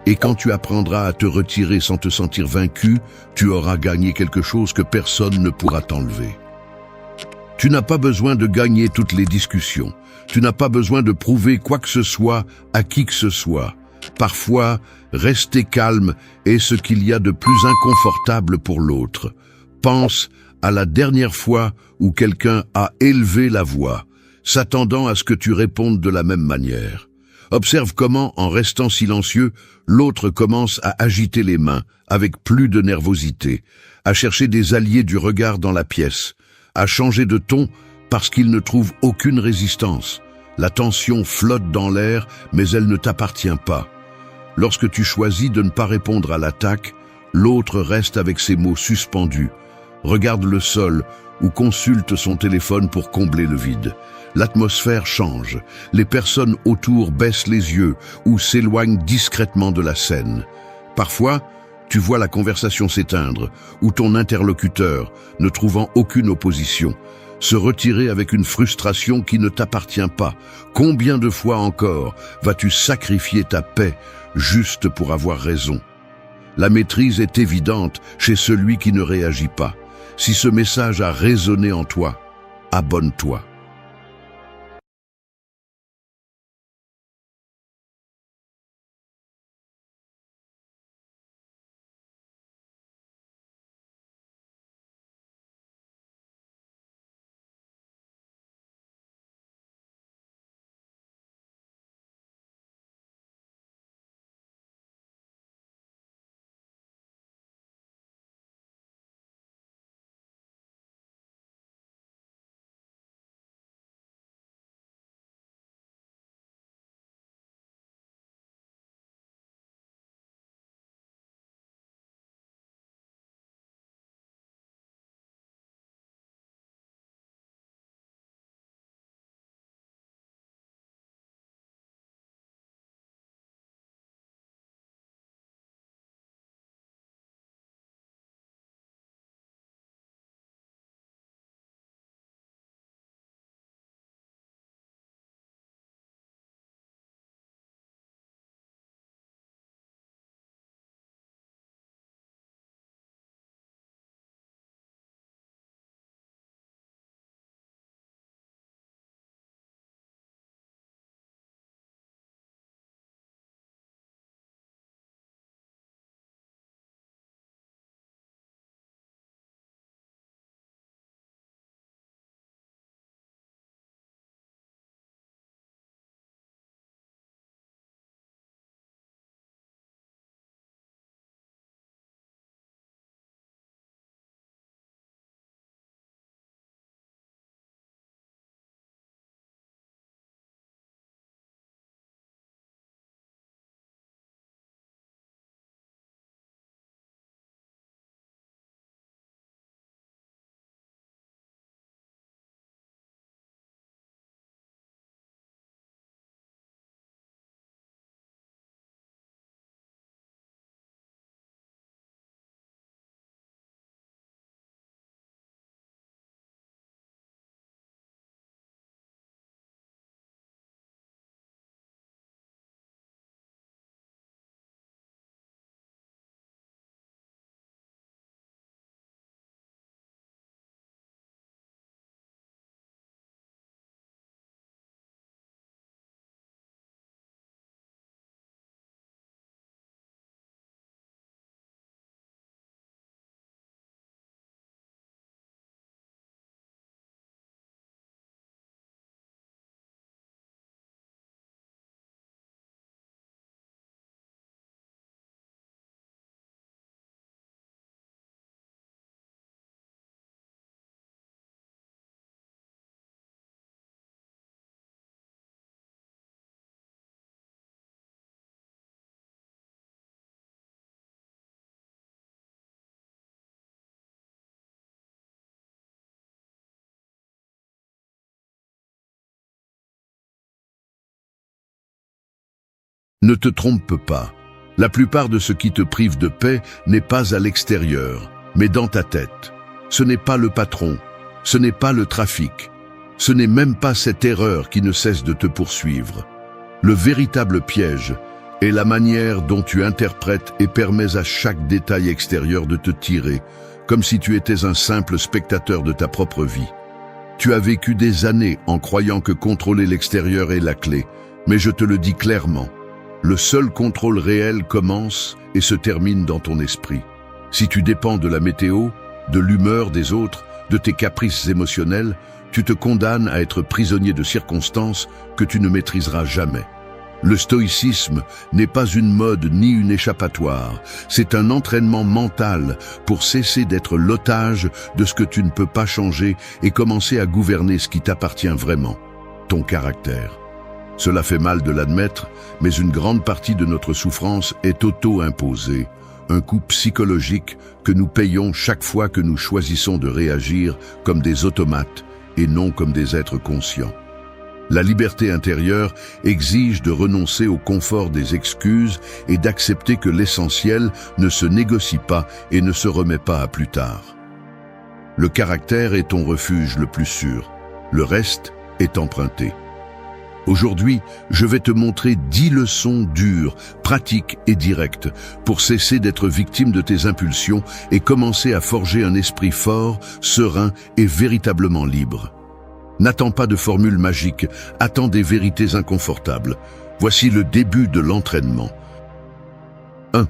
Et quand tu apprendras à te retirer sans te sentir vaincu, tu auras gagné quelque chose que personne ne pourra t'enlever. Tu n'as pas besoin de gagner toutes les discussions. Tu n'as pas besoin de prouver quoi que ce soit à qui que ce soit. Parfois, rester calme est ce qu'il y a de plus inconfortable pour l'autre. Pense à la dernière fois où quelqu'un a élevé la voix, s'attendant à ce que tu répondes de la même manière. Observe comment, en restant silencieux, l'autre commence à agiter les mains, avec plus de nervosité, à chercher des alliés du regard dans la pièce, à changer de ton parce qu'il ne trouve aucune résistance. La tension flotte dans l'air, mais elle ne t'appartient pas. Lorsque tu choisis de ne pas répondre à l'attaque, l'autre reste avec ses mots suspendus, regarde le sol ou consulte son téléphone pour combler le vide. L'atmosphère change, les personnes autour baissent les yeux ou s'éloignent discrètement de la scène. Parfois, tu vois la conversation s'éteindre ou ton interlocuteur, ne trouvant aucune opposition, se retirer avec une frustration qui ne t'appartient pas. Combien de fois encore vas-tu sacrifier ta paix juste pour avoir raison? La maîtrise est évidente chez celui qui ne réagit pas. Si ce message a résonné en toi, abonne-toi. Ne te trompe pas. La plupart de ce qui te prive de paix n'est pas à l'extérieur, mais dans ta tête. Ce n'est pas le patron, ce n'est pas le trafic, ce n'est même pas cette erreur qui ne cesse de te poursuivre. Le véritable piège est la manière dont tu interprètes et permets à chaque détail extérieur de te tirer, comme si tu étais un simple spectateur de ta propre vie. Tu as vécu des années en croyant que contrôler l'extérieur est la clé, mais je te le dis clairement. Le seul contrôle réel commence et se termine dans ton esprit. Si tu dépends de la météo, de l'humeur des autres, de tes caprices émotionnels, tu te condamnes à être prisonnier de circonstances que tu ne maîtriseras jamais. Le stoïcisme n'est pas une mode ni une échappatoire, c'est un entraînement mental pour cesser d'être l'otage de ce que tu ne peux pas changer et commencer à gouverner ce qui t'appartient vraiment, ton caractère. Cela fait mal de l'admettre, mais une grande partie de notre souffrance est auto-imposée, un coût psychologique que nous payons chaque fois que nous choisissons de réagir comme des automates et non comme des êtres conscients. La liberté intérieure exige de renoncer au confort des excuses et d'accepter que l'essentiel ne se négocie pas et ne se remet pas à plus tard. Le caractère est ton refuge le plus sûr, le reste est emprunté. Aujourd'hui, je vais te montrer 10 leçons dures, pratiques et directes pour cesser d'être victime de tes impulsions et commencer à forger un esprit fort, serein et véritablement libre. N'attends pas de formules magiques, attends des vérités inconfortables. Voici le début de l'entraînement. 1.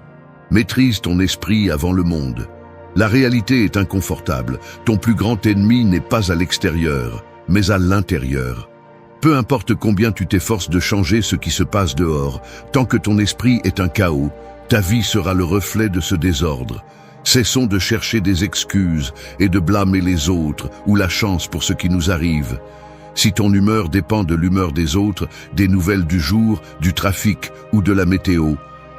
Maîtrise ton esprit avant le monde. La réalité est inconfortable. Ton plus grand ennemi n'est pas à l'extérieur, mais à l'intérieur. Peu importe combien tu t'efforces de changer ce qui se passe dehors, tant que ton esprit est un chaos, ta vie sera le reflet de ce désordre. Cessons de chercher des excuses et de blâmer les autres ou la chance pour ce qui nous arrive. Si ton humeur dépend de l'humeur des autres, des nouvelles du jour, du trafic ou de la météo,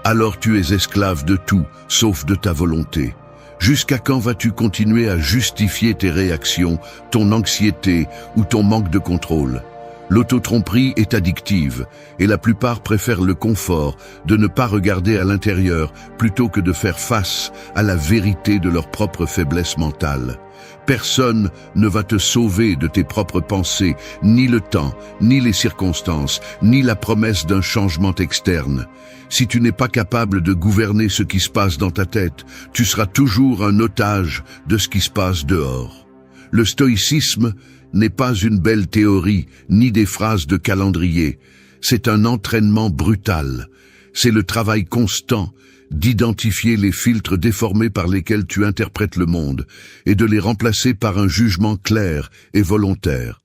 alors tu es esclave de tout, sauf de ta volonté. Jusqu'à quand vas-tu continuer à justifier tes réactions, ton anxiété ou ton manque de contrôle ? L'autotromperie est addictive et la plupart préfèrent le confort de ne pas regarder à l'intérieur plutôt que de faire face à la vérité de leur propre faiblesse mentale. Personne ne va te sauver de tes propres pensées, ni le temps, ni les circonstances, ni la promesse d'un changement externe. Si tu n'es pas capable de gouverner ce qui se passe dans ta tête, tu seras toujours un otage de ce qui se passe dehors. Le stoïcisme n'est pas une belle théorie, ni des phrases de calendrier. C'est un entraînement brutal. C'est le travail constant d'identifier les filtres déformés par lesquels tu interprètes le monde et de les remplacer par un jugement clair et volontaire.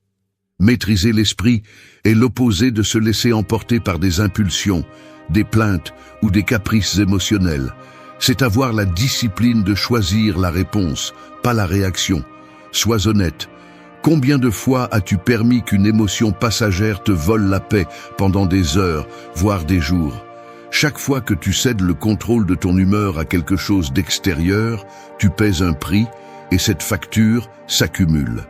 Maîtriser l'esprit est l'opposé de se laisser emporter par des impulsions, des plaintes ou des caprices émotionnels. C'est avoir la discipline de choisir la réponse, pas la réaction. Sois honnête. Combien de fois as-tu permis qu'une émotion passagère te vole la paix pendant des heures, voire des jours ? Chaque fois que tu cèdes le contrôle de ton humeur à quelque chose d'extérieur, tu paies un prix et cette facture s'accumule.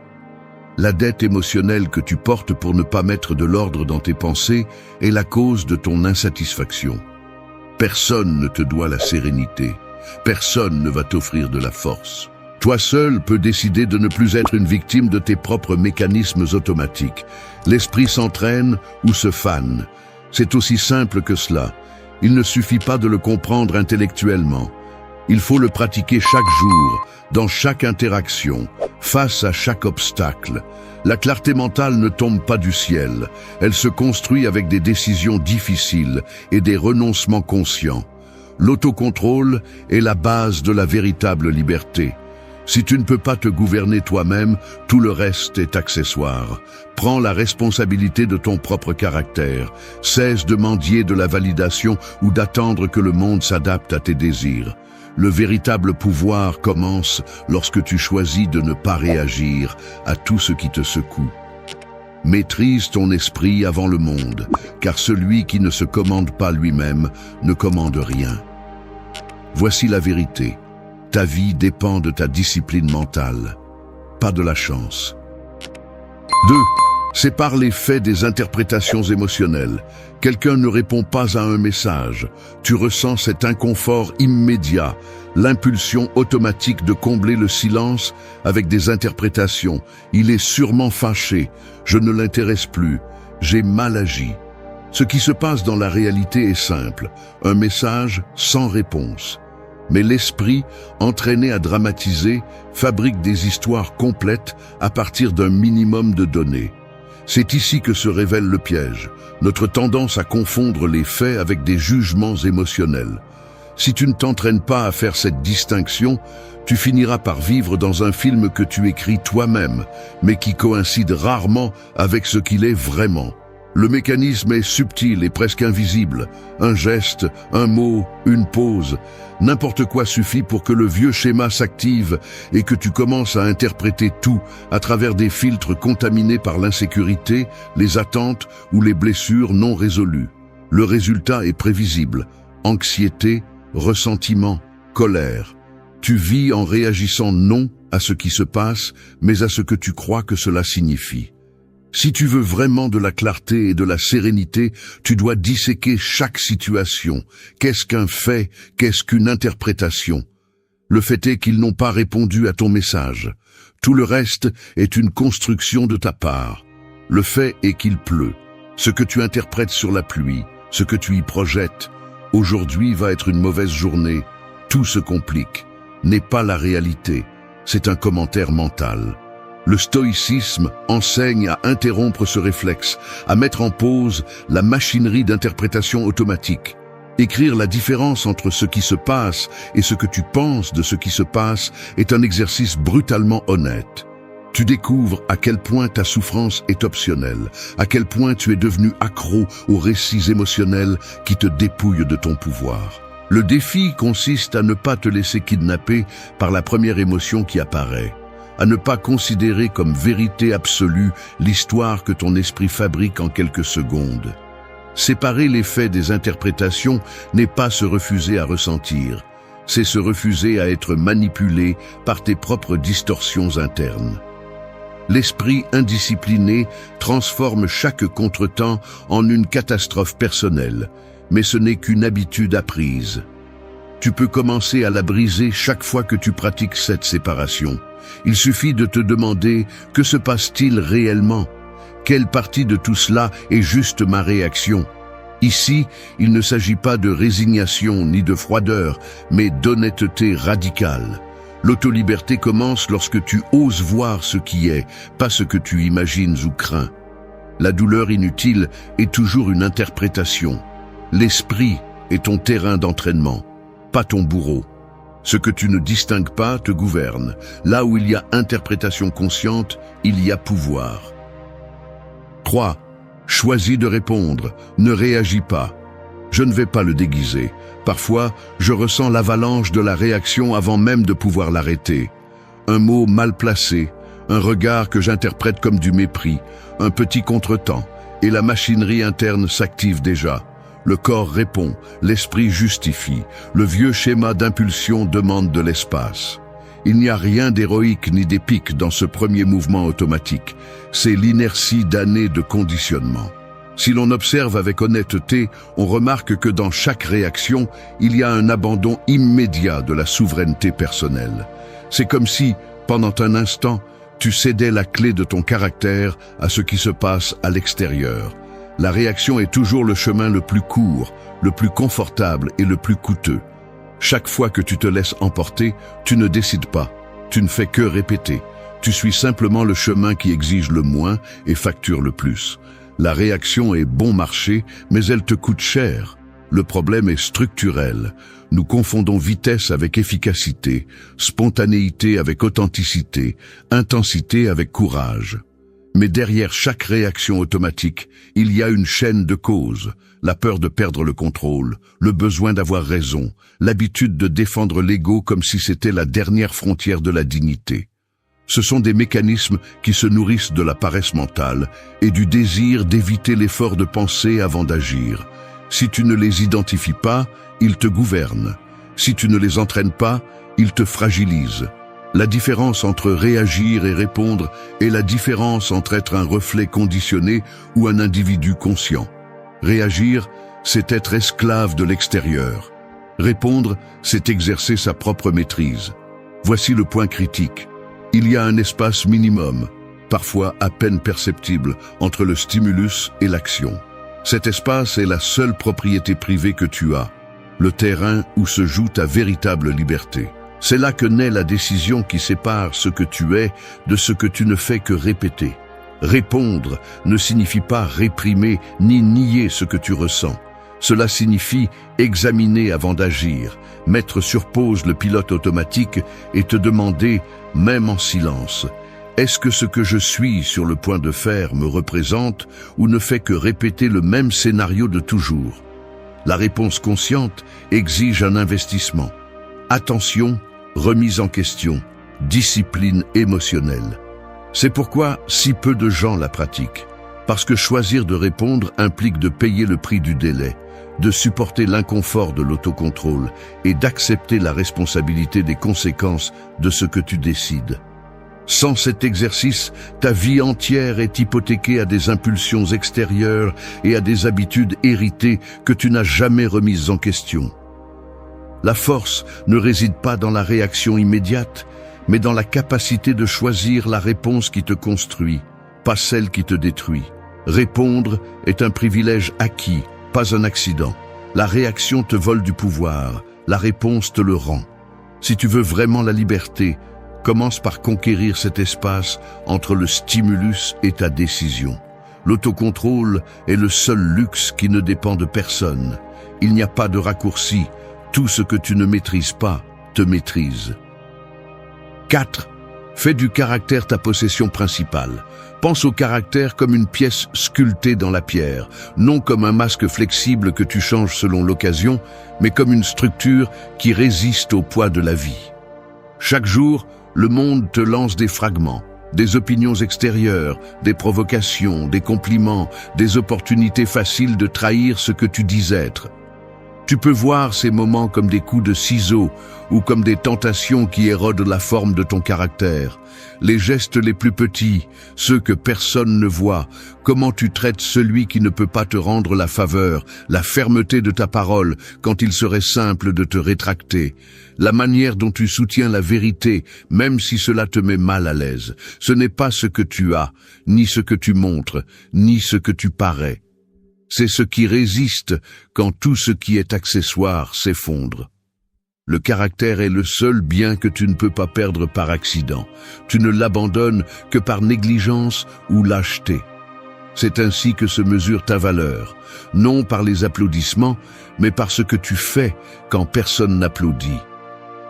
La dette émotionnelle que tu portes pour ne pas mettre de l'ordre dans tes pensées est la cause de ton insatisfaction. Personne ne te doit la sérénité. Personne ne va t'offrir de la force. Toi seul peux décider de ne plus être une victime de tes propres mécanismes automatiques. L'esprit s'entraîne ou se fane. C'est aussi simple que cela. Il ne suffit pas de le comprendre intellectuellement. Il faut le pratiquer chaque jour, dans chaque interaction, face à chaque obstacle. La clarté mentale ne tombe pas du ciel. Elle se construit avec des décisions difficiles et des renoncements conscients. L'autocontrôle est la base de la véritable liberté. Si tu ne peux pas te gouverner toi-même, tout le reste est accessoire. Prends la responsabilité de ton propre caractère. Cesse de mendier de la validation ou d'attendre que le monde s'adapte à tes désirs. Le véritable pouvoir commence lorsque tu choisis de ne pas réagir à tout ce qui te secoue. Maîtrise ton esprit avant le monde, car celui qui ne se commande pas lui-même ne commande rien. Voici la vérité. Ta vie dépend de ta discipline mentale, pas de la chance. 2. Sépare les faits des interprétations émotionnelles. Quelqu'un ne répond pas à un message. Tu ressens cet inconfort immédiat, l'impulsion automatique de combler le silence avec des interprétations. Il est sûrement fâché. Je ne l'intéresse plus. J'ai mal agi. Ce qui se passe dans la réalité est simple. Un message sans réponse. Mais l'esprit, entraîné à dramatiser, fabrique des histoires complètes à partir d'un minimum de données. C'est ici que se révèle le piège, notre tendance à confondre les faits avec des jugements émotionnels. Si tu ne t'entraînes pas à faire cette distinction, tu finiras par vivre dans un film que tu écris toi-même, mais qui coïncide rarement avec ce qu'il est vraiment. Le mécanisme est subtil et presque invisible. Un geste, un mot, une pause, n'importe quoi suffit pour que le vieux schéma s'active et que tu commences à interpréter tout à travers des filtres contaminés par l'insécurité, les attentes ou les blessures non résolues. Le résultat est prévisible. Anxiété, ressentiment, colère. Tu vis en réagissant non à ce qui se passe, mais à ce que tu crois que cela signifie. Si tu veux vraiment de la clarté et de la sérénité, tu dois disséquer chaque situation. Qu'est-ce qu'un fait? Qu'est-ce qu'une interprétation? Le fait est qu'ils n'ont pas répondu à ton message. Tout le reste est une construction de ta part. Le fait est qu'il pleut. Ce que tu interprètes sur la pluie, ce que tu y projettes. Aujourd'hui va être une mauvaise journée. Tout se complique. N'est pas la réalité. C'est un commentaire mental. Le stoïcisme enseigne à interrompre ce réflexe, à mettre en pause la machinerie d'interprétation automatique. Écrire la différence entre ce qui se passe et ce que tu penses de ce qui se passe est un exercice brutalement honnête. Tu découvres à quel point ta souffrance est optionnelle, à quel point tu es devenu accro aux récits émotionnels qui te dépouillent de ton pouvoir. Le défi consiste à ne pas te laisser kidnapper par la première émotion qui apparaît, à ne pas considérer comme vérité absolue l'histoire que ton esprit fabrique en quelques secondes. Séparer les faits des interprétations n'est pas se refuser à ressentir, c'est se refuser à être manipulé par tes propres distorsions internes. L'esprit indiscipliné transforme chaque contretemps en une catastrophe personnelle, mais ce n'est qu'une habitude apprise. Tu peux commencer à la briser chaque fois que tu pratiques cette séparation. Il suffit de te demander « Que se passe-t-il réellement ? Quelle partie de tout cela est juste ma réaction ?» Ici, il ne s'agit pas de résignation ni de froideur, mais d'honnêteté radicale. L'autoliberté commence lorsque tu oses voir ce qui est, pas ce que tu imagines ou crains. La douleur inutile est toujours une interprétation. L'esprit est ton terrain d'entraînement, pas ton bourreau. Ce que tu ne distingues pas te gouverne. Là où il y a interprétation consciente, il y a pouvoir. 3. Choisis de répondre, ne réagis pas. Je ne vais pas le déguiser. Parfois, je ressens l'avalanche de la réaction avant même de pouvoir l'arrêter. Un mot mal placé, un regard que j'interprète comme du mépris, un petit contretemps, et la machinerie interne s'active déjà. Le corps répond, l'esprit justifie, le vieux schéma d'impulsion demande de l'espace. Il n'y a rien d'héroïque ni d'épique dans ce premier mouvement automatique. C'est l'inertie d'années de conditionnement. Si l'on observe avec honnêteté, on remarque que dans chaque réaction, il y a un abandon immédiat de la souveraineté personnelle. C'est comme si, pendant un instant, tu cédais la clé de ton caractère à ce qui se passe à l'extérieur. La réaction est toujours le chemin le plus court, le plus confortable et le plus coûteux. Chaque fois que tu te laisses emporter, tu ne décides pas, tu ne fais que répéter. Tu suis simplement le chemin qui exige le moins et facture le plus. La réaction est bon marché, mais elle te coûte cher. Le problème est structurel. Nous confondons vitesse avec efficacité, spontanéité avec authenticité, intensité avec courage. Mais derrière chaque réaction automatique, il y a une chaîne de causes. La peur de perdre le contrôle, le besoin d'avoir raison, l'habitude de défendre l'ego comme si c'était la dernière frontière de la dignité. Ce sont des mécanismes qui se nourrissent de la paresse mentale et du désir d'éviter l'effort de penser avant d'agir. Si tu ne les identifies pas, ils te gouvernent. Si tu ne les entraînes pas, ils te fragilisent. La différence entre réagir et répondre est la différence entre être un reflet conditionné ou un individu conscient. Réagir, c'est être esclave de l'extérieur. Répondre, c'est exercer sa propre maîtrise. Voici le point critique. Il y a un espace minimum, parfois à peine perceptible, entre le stimulus et l'action. Cet espace est la seule propriété privée que tu as, le terrain où se joue ta véritable liberté. C'est là que naît la décision qui sépare ce que tu es de ce que tu ne fais que répéter. Répondre ne signifie pas réprimer ni nier ce que tu ressens. Cela signifie examiner avant d'agir, mettre sur pause le pilote automatique et te demander, même en silence, est-ce que ce que je suis sur le point de faire me représente ou ne fait que répéter le même scénario de toujours? La réponse consciente exige un investissement. Attention, remise en question, discipline émotionnelle. C'est pourquoi si peu de gens la pratiquent. Parce que choisir de répondre implique de payer le prix du délai, de supporter l'inconfort de l'autocontrôle et d'accepter la responsabilité des conséquences de ce que tu décides. Sans cet exercice, ta vie entière est hypothéquée à des impulsions extérieures et à des habitudes héritées que tu n'as jamais remises en question. La force ne réside pas dans la réaction immédiate, mais dans la capacité de choisir la réponse qui te construit, pas celle qui te détruit. Répondre est un privilège acquis, pas un accident. La réaction te vole du pouvoir, la réponse te le rend. Si tu veux vraiment la liberté, commence par conquérir cet espace entre le stimulus et ta décision. L'autocontrôle est le seul luxe qui ne dépend de personne. Il n'y a pas de raccourci. Tout ce que tu ne maîtrises pas te maîtrise. 4. Fais du caractère ta possession principale. Pense au caractère comme une pièce sculptée dans la pierre, non comme un masque flexible que tu changes selon l'occasion, mais comme une structure qui résiste au poids de la vie. Chaque jour, le monde te lance des fragments, des opinions extérieures, des provocations, des compliments, des opportunités faciles de trahir ce que tu dis être. Tu peux voir ces moments comme des coups de ciseaux ou comme des tentations qui érodent la forme de ton caractère. Les gestes les plus petits, ceux que personne ne voit, comment tu traites celui qui ne peut pas te rendre la faveur, la fermeté de ta parole quand il serait simple de te rétracter, la manière dont tu soutiens la vérité, même si cela te met mal à l'aise. Ce n'est pas ce que tu as, ni ce que tu montres, ni ce que tu parais. C'est ce qui résiste quand tout ce qui est accessoire s'effondre. Le caractère est le seul bien que tu ne peux pas perdre par accident. Tu ne l'abandonnes que par négligence ou lâcheté. C'est ainsi que se mesure ta valeur, non par les applaudissements, mais par ce que tu fais quand personne n'applaudit.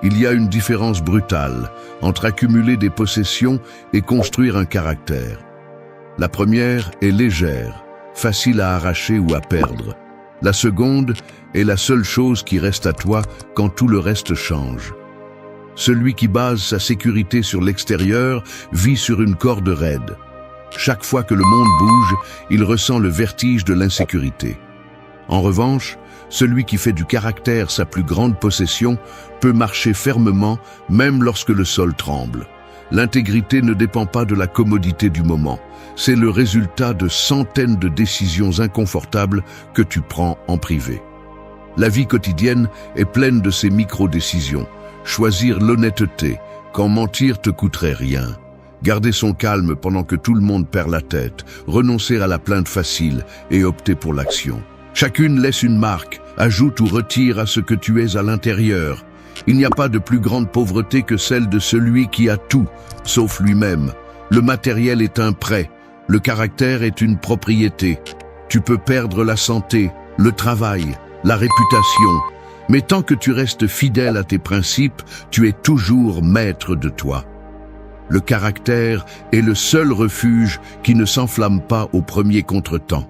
Il y a une différence brutale entre accumuler des possessions et construire un caractère. La première est légère, facile à arracher ou à perdre. La seconde est la seule chose qui reste à toi quand tout le reste change. Celui qui base sa sécurité sur l'extérieur vit sur une corde raide. Chaque fois que le monde bouge, il ressent le vertige de l'insécurité. En revanche, celui qui fait du caractère sa plus grande possession peut marcher fermement même lorsque le sol tremble. L'intégrité ne dépend pas de la commodité du moment. C'est le résultat de centaines de décisions inconfortables que tu prends en privé. La vie quotidienne est pleine de ces micro-décisions. Choisir l'honnêteté quand mentir te coûterait rien. Garder son calme pendant que tout le monde perd la tête. Renoncer à la plainte facile et opter pour l'action. Chacune laisse une marque, ajoute ou retire à ce que tu es à l'intérieur. Il n'y a pas de plus grande pauvreté que celle de celui qui a tout, sauf lui-même. Le matériel est un prêt, le caractère est une propriété. Tu peux perdre la santé, le travail, la réputation, mais tant que tu restes fidèle à tes principes, tu es toujours maître de toi. Le caractère est le seul refuge qui ne s'enflamme pas au premier contretemps.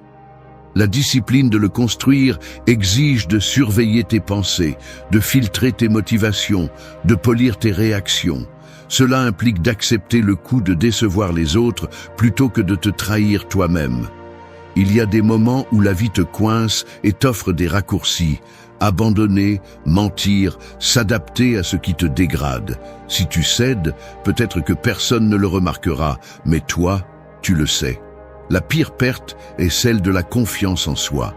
La discipline de le construire exige de surveiller tes pensées, de filtrer tes motivations, de polir tes réactions. Cela implique d'accepter le coût de décevoir les autres plutôt que de te trahir toi-même. Il y a des moments où la vie te coince et t'offre des raccourcis, abandonner, mentir, s'adapter à ce qui te dégrade. Si tu cèdes, peut-être que personne ne le remarquera, mais toi, tu le sais. La pire perte est celle de la confiance en soi.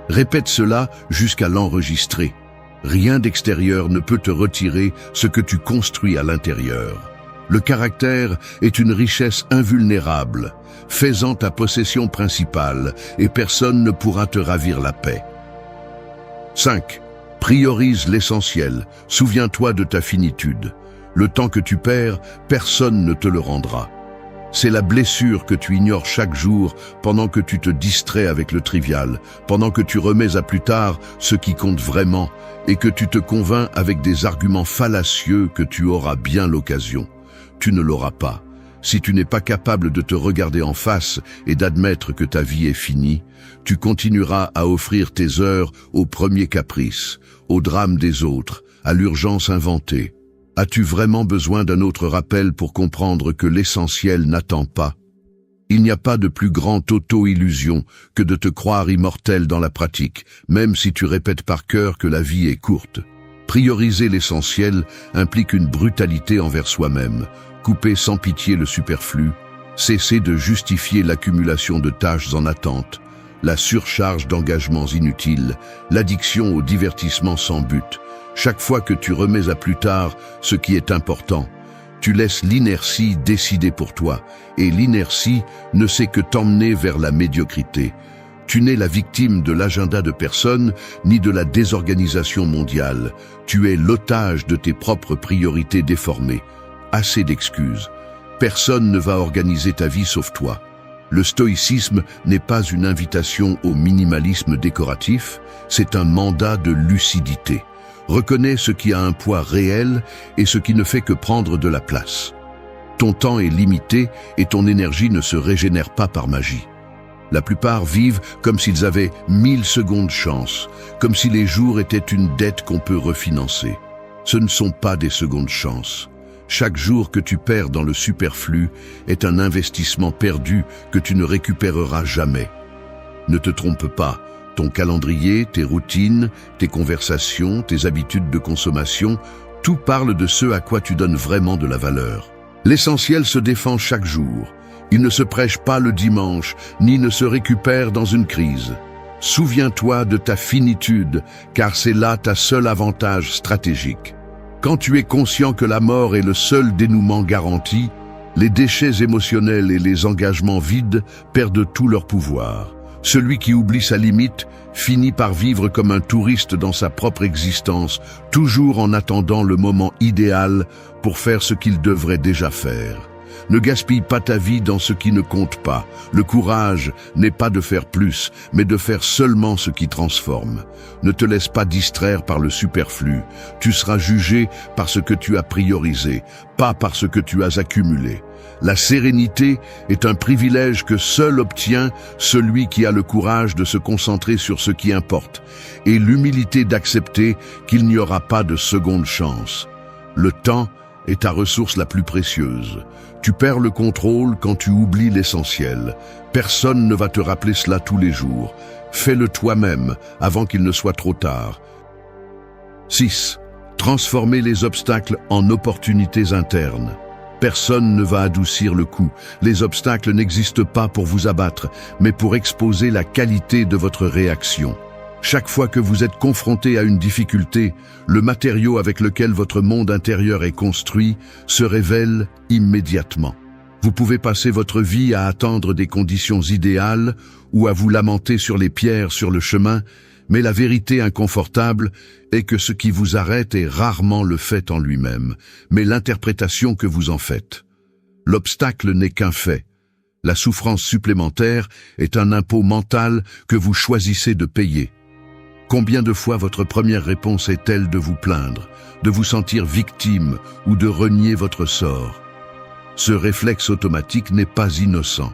Répète cela jusqu'à l'enregistrer. Rien d'extérieur ne peut te retirer ce que tu construis à l'intérieur. Le caractère est une richesse invulnérable. Fais-en ta possession principale et personne ne pourra te ravir la paix. 5. Priorise l'essentiel. Souviens-toi de ta finitude. Le temps que tu perds, personne ne te le rendra. C'est la blessure que tu ignores chaque jour pendant que tu te distrais avec le trivial, pendant que tu remets à plus tard ce qui compte vraiment et que tu te convaincs avec des arguments fallacieux que tu auras bien l'occasion. Tu ne l'auras pas. Si tu n'es pas capable de te regarder en face et d'admettre que ta vie est finie, tu continueras à offrir tes heures aux premiers caprices, au drame des autres, à l'urgence inventée. As-tu vraiment besoin d'un autre rappel pour comprendre que l'essentiel n'attend pas? Il n'y a pas de plus grande auto-illusion que de te croire immortel dans la pratique, même si tu répètes par cœur que la vie est courte. Prioriser l'essentiel implique une brutalité envers soi-même, couper sans pitié le superflu, cesser de justifier l'accumulation de tâches en attente, la surcharge d'engagements inutiles, l'addiction au divertissement sans but. Chaque fois que tu remets à plus tard ce qui est important, tu laisses l'inertie décider pour toi, et l'inertie ne sait que t'emmener vers la médiocrité. Tu n'es la victime de l'agenda de personne, ni de la désorganisation mondiale. Tu es l'otage de tes propres priorités déformées. Assez d'excuses. Personne ne va organiser ta vie sauf toi. Le stoïcisme n'est pas une invitation au minimalisme décoratif, c'est un mandat de lucidité. Reconnais ce qui a un poids réel et ce qui ne fait que prendre de la place. Ton temps est limité et ton énergie ne se régénère pas par magie. La plupart vivent comme s'ils avaient 1000 secondes chance, comme si les jours étaient une dette qu'on peut refinancer. Ce ne sont pas des secondes chances. Chaque jour que tu perds dans le superflu est un investissement perdu que tu ne récupéreras jamais. Ne te trompe pas. Ton calendrier, tes routines, tes conversations, tes habitudes de consommation, tout parle de ce à quoi tu donnes vraiment de la valeur. L'essentiel se défend chaque jour. Il ne se prêche pas le dimanche, ni ne se récupère dans une crise. Souviens-toi de ta finitude, car c'est là ta seul avantage stratégique. Quand tu es conscient que la mort est le seul dénouement garanti, les déchets émotionnels et les engagements vides perdent tout leur pouvoir. Celui qui oublie sa limite finit par vivre comme un touriste dans sa propre existence, toujours en attendant le moment idéal pour faire ce qu'il devrait déjà faire. Ne gaspille pas ta vie dans ce qui ne compte pas. Le courage n'est pas de faire plus, mais de faire seulement ce qui transforme. Ne te laisse pas distraire par le superflu. Tu seras jugé par ce que tu as priorisé, pas par ce que tu as accumulé. La sérénité est un privilège que seul obtient celui qui a le courage de se concentrer sur ce qui importe et l'humilité d'accepter qu'il n'y aura pas de seconde chance. Le temps est ta ressource la plus précieuse. Tu perds le contrôle quand tu oublies l'essentiel. Personne ne va te rappeler cela tous les jours. Fais-le toi-même avant qu'il ne soit trop tard. 6. Transformer les obstacles en opportunités internes. Personne ne va adoucir le coup. Les obstacles n'existent pas pour vous abattre, mais pour exposer la qualité de votre réaction. Chaque fois que vous êtes confronté à une difficulté, le matériau avec lequel votre monde intérieur est construit se révèle immédiatement. Vous pouvez passer votre vie à attendre des conditions idéales ou à vous lamenter sur les pierres sur le chemin, mais la vérité inconfortable est que ce qui vous arrête est rarement le fait en lui-même, mais l'interprétation que vous en faites. L'obstacle n'est qu'un fait. La souffrance supplémentaire est un impôt mental que vous choisissez de payer. Combien de fois votre première réponse est-elle de vous plaindre, de vous sentir victime ou de renier votre sort? Ce réflexe automatique n'est pas innocent.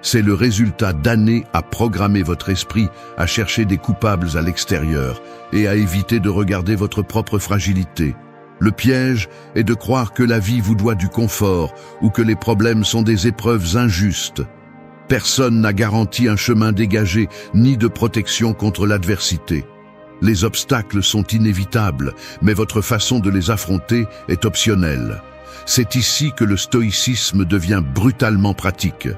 C'est le résultat d'années à programmer votre esprit à chercher des coupables à l'extérieur et à éviter de regarder votre propre fragilité. Le piège est de croire que la vie vous doit du confort ou que les problèmes sont des épreuves injustes. Personne n'a garanti un chemin dégagé ni de protection contre l'adversité. Les obstacles sont inévitables, mais votre façon de les affronter est optionnelle. C'est ici que le stoïcisme devient brutalement pratique.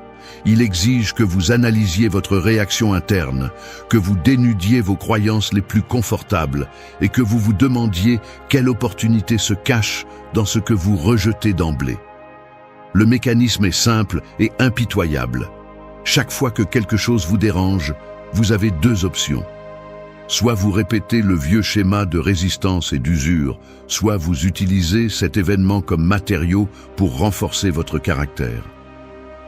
Il exige que vous analysiez votre réaction interne, que vous dénudiez vos croyances les plus confortables et que vous vous demandiez quelle opportunité se cache dans ce que vous rejetez d'emblée. Le mécanisme est simple et impitoyable. Chaque fois que quelque chose vous dérange, vous avez deux options. Soit vous répétez le vieux schéma de résistance et d'usure, soit vous utilisez cet événement comme matériau pour renforcer votre caractère.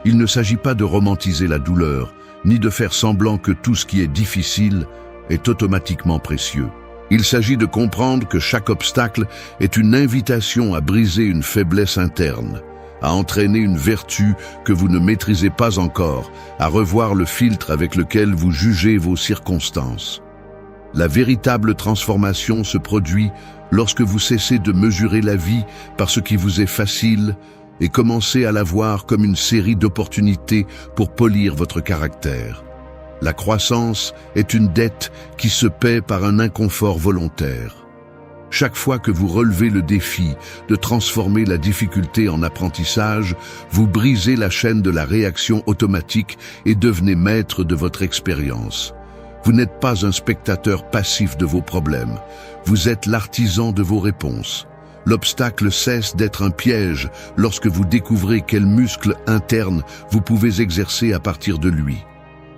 Il ne s'agit pas de romantiser la douleur, ni de faire semblant que tout ce qui est difficile est automatiquement précieux. Il s'agit de comprendre que chaque obstacle est une invitation à briser une faiblesse interne, à entraîner une vertu que vous ne maîtrisez pas encore, à revoir le filtre avec lequel vous jugez vos circonstances. La véritable transformation se produit lorsque vous cessez de mesurer la vie par ce qui vous est facile et commencez à la voir comme une série d'opportunités pour polir votre caractère. La croissance est une dette qui se paie par un inconfort volontaire. Chaque fois que vous relevez le défi de transformer la difficulté en apprentissage, vous brisez la chaîne de la réaction automatique et devenez maître de votre expérience. Vous n'êtes pas un spectateur passif de vos problèmes, vous êtes l'artisan de vos réponses. L'obstacle cesse d'être un piège lorsque vous découvrez quel muscle interne vous pouvez exercer à partir de lui.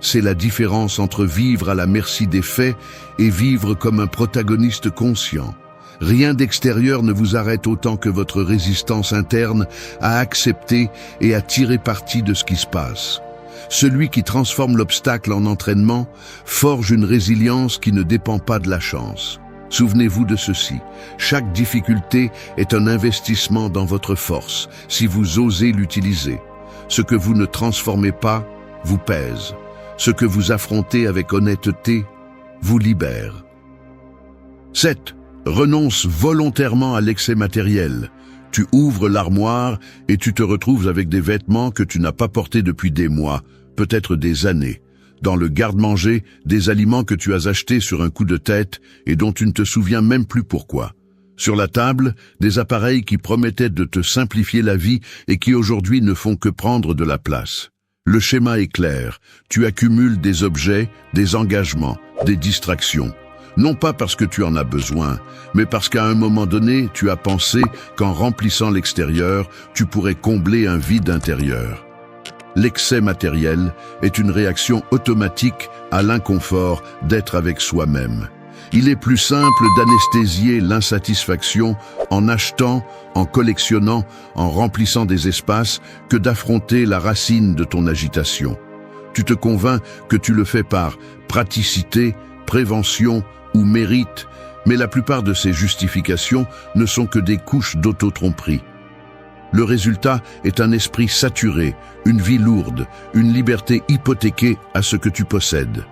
C'est la différence entre vivre à la merci des faits et vivre comme un protagoniste conscient. Rien d'extérieur ne vous arrête autant que votre résistance interne à accepter et à tirer parti de ce qui se passe. Celui qui transforme l'obstacle en entraînement forge une résilience qui ne dépend pas de la chance. Souvenez-vous de ceci, chaque difficulté est un investissement dans votre force, si vous osez l'utiliser. Ce que vous ne transformez pas vous pèse. Ce que vous affrontez avec honnêteté vous libère. 7. Renonce volontairement à l'excès matériel. Tu ouvres l'armoire et tu te retrouves avec des vêtements que tu n'as pas portés depuis des mois, peut-être des années. Dans le garde-manger, des aliments que tu as achetés sur un coup de tête et dont tu ne te souviens même plus pourquoi. Sur la table, des appareils qui promettaient de te simplifier la vie et qui aujourd'hui ne font que prendre de la place. Le schéma est clair, tu accumules des objets, des engagements, des distractions. Non pas parce que tu en as besoin, mais parce qu'à un moment donné, tu as pensé qu'en remplissant l'extérieur, tu pourrais combler un vide intérieur. L'excès matériel est une réaction automatique à l'inconfort d'être avec soi-même. Il est plus simple d'anesthésier l'insatisfaction en achetant, en collectionnant, en remplissant des espaces que d'affronter la racine de ton agitation. Tu te convaincs que tu le fais par praticité, prévention ou mérite, mais la plupart de ces justifications ne sont que des couches d'auto-tromperie. Le résultat est un esprit saturé, une vie lourde, une liberté hypothéquée à ce que tu possèdes.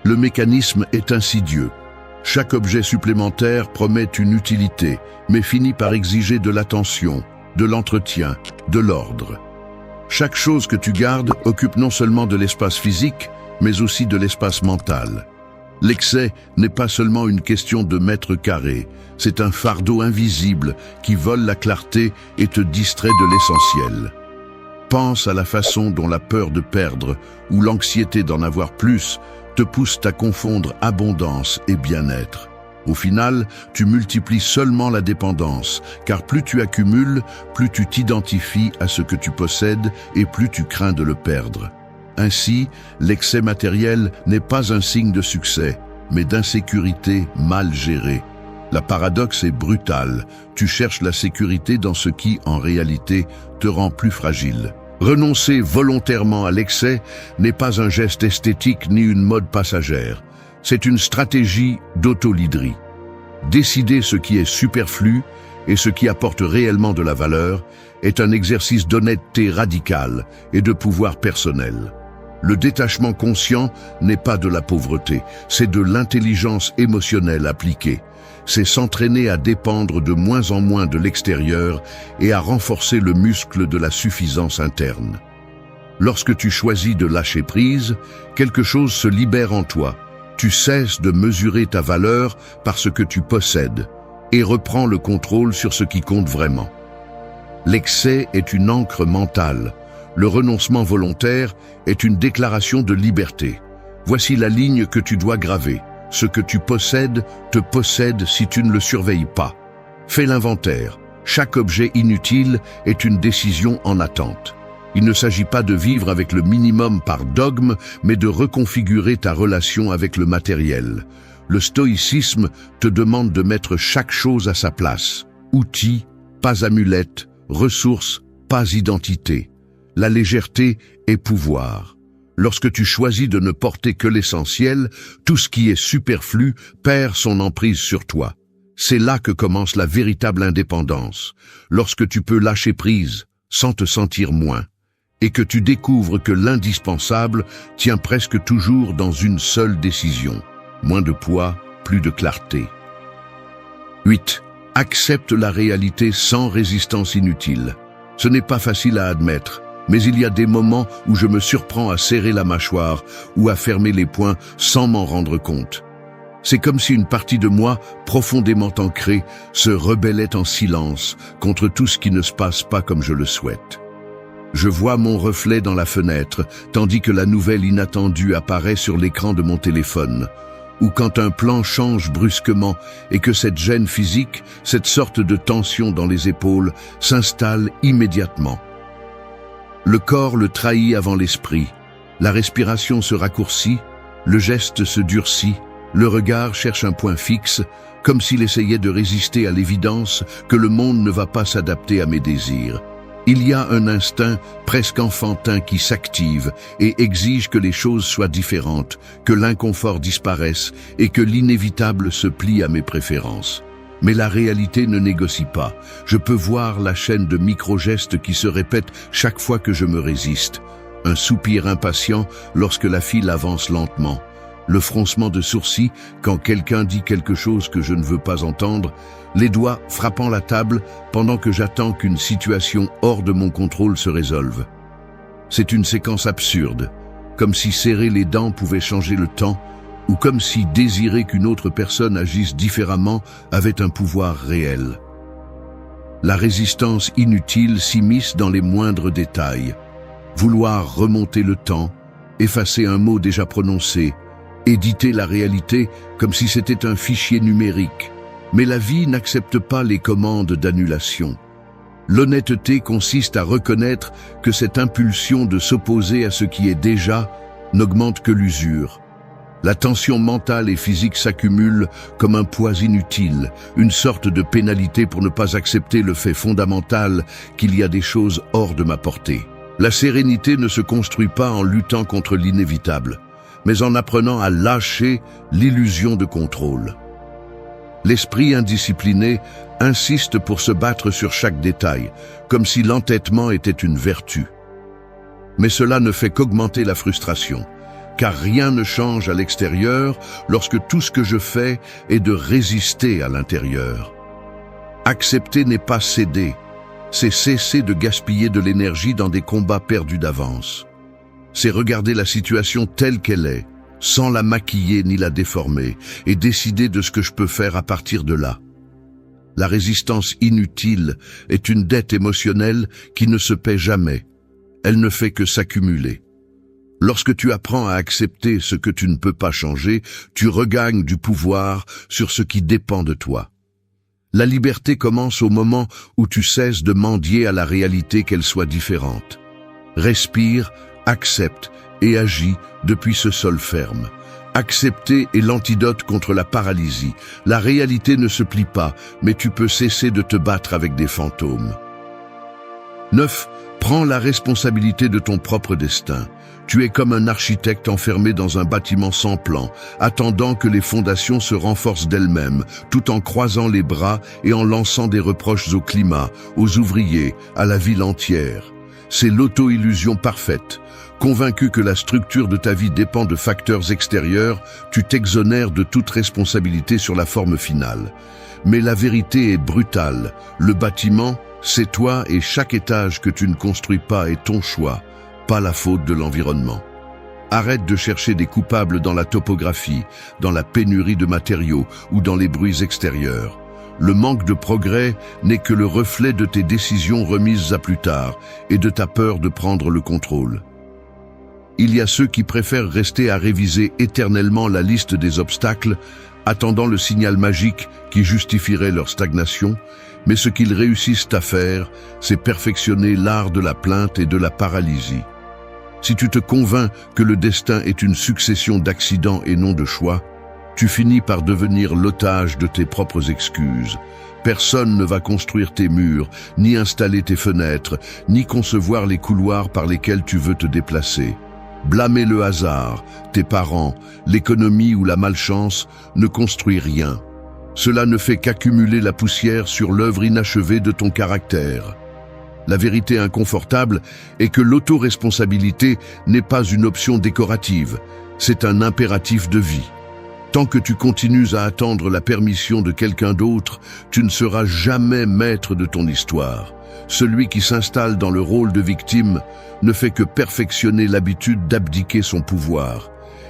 Le mécanisme est insidieux. Chaque objet supplémentaire promet une utilité, mais finit par exiger de l'attention, de l'entretien, de l'ordre. Chaque chose que tu gardes occupe non seulement de l'espace physique, mais aussi de l'espace mental. L'excès n'est pas seulement une question de mètres carrés, c'est un fardeau invisible qui vole la clarté et te distrait de l'essentiel. Pense à la façon dont la peur de perdre ou l'anxiété d'en avoir plus te poussent à confondre abondance et bien-être. Au final, tu multiplies seulement la dépendance, car plus tu accumules, plus tu t'identifies à ce que tu possèdes et plus tu crains de le perdre. Ainsi, l'excès matériel n'est pas un signe de succès, mais d'insécurité mal gérée. La paradoxe est brutale. Tu cherches la sécurité dans ce qui, en réalité, te rend plus fragile. Renoncer volontairement à l'excès n'est pas un geste esthétique ni une mode passagère. C'est une stratégie d'autolydrie. Décider ce qui est superflu et ce qui apporte réellement de la valeur est un exercice d'honnêteté radicale et de pouvoir personnel. Le détachement conscient n'est pas de la pauvreté, c'est de l'intelligence émotionnelle appliquée. C'est s'entraîner à dépendre de moins en moins de l'extérieur et à renforcer le muscle de la suffisance interne. Lorsque tu choisis de lâcher prise, quelque chose se libère en toi. tu cesses de mesurer ta valeur par ce que tu possèdes et reprends le contrôle sur ce qui compte vraiment. L'excès est une ancre mentale. Le renoncement volontaire est une déclaration de liberté. Voici la ligne que tu dois graver. Ce que tu possèdes te possède si tu ne le surveilles pas. Fais l'inventaire. Chaque objet inutile est une décision en attente. Il ne s'agit pas de vivre avec le minimum par dogme, mais de reconfigurer ta relation avec le matériel. Le stoïcisme te demande de mettre chaque chose à sa place. Outils, pas amulette, ressources, pas identité. La légèreté est pouvoir. Lorsque tu choisis de ne porter que l'essentiel, tout ce qui est superflu perd son emprise sur toi. C'est là que commence la véritable indépendance, lorsque tu peux lâcher prise sans te sentir moins, et que tu découvres que l'indispensable tient presque toujours dans une seule décision. Moins de poids, plus de clarté. 8. Accepte la réalité sans résistance inutile. Ce n'est pas facile à admettre, mais il y a des moments où je me surprends à serrer la mâchoire ou à fermer les poings sans m'en rendre compte. C'est comme si une partie de moi, profondément ancrée, se rebellait en silence contre tout ce qui ne se passe pas comme je le souhaite. Je vois mon reflet dans la fenêtre, tandis que la nouvelle inattendue apparaît sur l'écran de mon téléphone. Ou quand un plan change brusquement et que cette gêne physique, cette sorte de tension dans les épaules, s'installe immédiatement. Le corps le trahit avant l'esprit. La respiration se raccourcit, le geste se durcit, le regard cherche un point fixe, comme s'il essayait de résister à l'évidence que le monde ne va pas s'adapter à mes désirs. Il y a un instinct presque enfantin qui s'active et exige que les choses soient différentes, que l'inconfort disparaisse et que l'inévitable se plie à mes préférences. Mais la réalité ne négocie pas. Je peux voir la chaîne de micro-gestes qui se répètent chaque fois que je me résiste. Un soupir impatient lorsque la file avance lentement. Le froncement de sourcils quand quelqu'un dit quelque chose que je ne veux pas entendre, les doigts frappant la table pendant que j'attends qu'une situation hors de mon contrôle se résolve. C'est une séquence absurde, comme si serrer les dents pouvait changer le temps, ou comme si désirer qu'une autre personne agisse différemment avait un pouvoir réel. La résistance inutile s'immisce dans les moindres détails. Vouloir remonter le temps, effacer un mot déjà prononcé, éditer la réalité comme si c'était un fichier numérique. Mais la vie n'accepte pas les commandes d'annulation. L'honnêteté consiste à reconnaître que cette impulsion de s'opposer à ce qui est déjà n'augmente que l'usure. La tension mentale et physique s'accumule comme un poids inutile, une sorte de pénalité pour ne pas accepter le fait fondamental qu'il y a des choses hors de ma portée. La sérénité ne se construit pas en luttant contre l'inévitable, mais en apprenant à lâcher l'illusion de contrôle. L'esprit indiscipliné insiste pour se battre sur chaque détail, comme si l'entêtement était une vertu. Mais cela ne fait qu'augmenter la frustration, car rien ne change à l'extérieur lorsque tout ce que je fais est de résister à l'intérieur. Accepter n'est pas céder, c'est cesser de gaspiller de l'énergie dans des combats perdus d'avance. C'est regarder la situation telle qu'elle est, sans la maquiller ni la déformer, et décider de ce que je peux faire à partir de là. La résistance inutile est une dette émotionnelle qui ne se paie jamais. Elle ne fait que s'accumuler. Lorsque tu apprends à accepter ce que tu ne peux pas changer, tu regagnes du pouvoir sur ce qui dépend de toi. La liberté commence au moment où tu cesses de mendier à la réalité qu'elle soit différente. Respire, accepte et agis depuis ce sol ferme. Accepter est l'antidote contre la paralysie. La réalité ne se plie pas, mais tu peux cesser de te battre avec des fantômes. 9. Prends la responsabilité de ton propre destin. Tu es comme un architecte enfermé dans un bâtiment sans plan, attendant que les fondations se renforcent d'elles-mêmes, tout en croisant les bras et en lançant des reproches au climat, aux ouvriers, à la ville entière. C'est l'auto-illusion parfaite. Convaincu que la structure de ta vie dépend de facteurs extérieurs, tu t'exonères de toute responsabilité sur la forme finale. Mais la vérité est brutale. Le bâtiment, c'est toi et chaque étage que tu ne construis pas est ton choix, pas la faute de l'environnement. Arrête de chercher des coupables dans la topographie, dans la pénurie de matériaux ou dans les bruits extérieurs. Le manque de progrès n'est que le reflet de tes décisions remises à plus tard et de ta peur de prendre le contrôle. Il y a ceux qui préfèrent rester à réviser éternellement la liste des obstacles, attendant le signal magique qui justifierait leur stagnation, mais ce qu'ils réussissent à faire, c'est perfectionner l'art de la plainte et de la paralysie. Si tu te convaincs que le destin est une succession d'accidents et non de choix, tu finis par devenir l'otage de tes propres excuses. Personne ne va construire tes murs, ni installer tes fenêtres, ni concevoir les couloirs par lesquels tu veux te déplacer. Blâmer le hasard, tes parents, l'économie ou la malchance ne construit rien. Cela ne fait qu'accumuler la poussière sur l'œuvre inachevée de ton caractère. La vérité inconfortable est que l'autoresponsabilité n'est pas une option décorative, c'est un impératif de vie. Tant que tu continues à attendre la permission de quelqu'un d'autre, tu ne seras jamais maître de ton histoire. Celui qui s'installe dans le rôle de victime ne fait que perfectionner l'habitude d'abdiquer son pouvoir.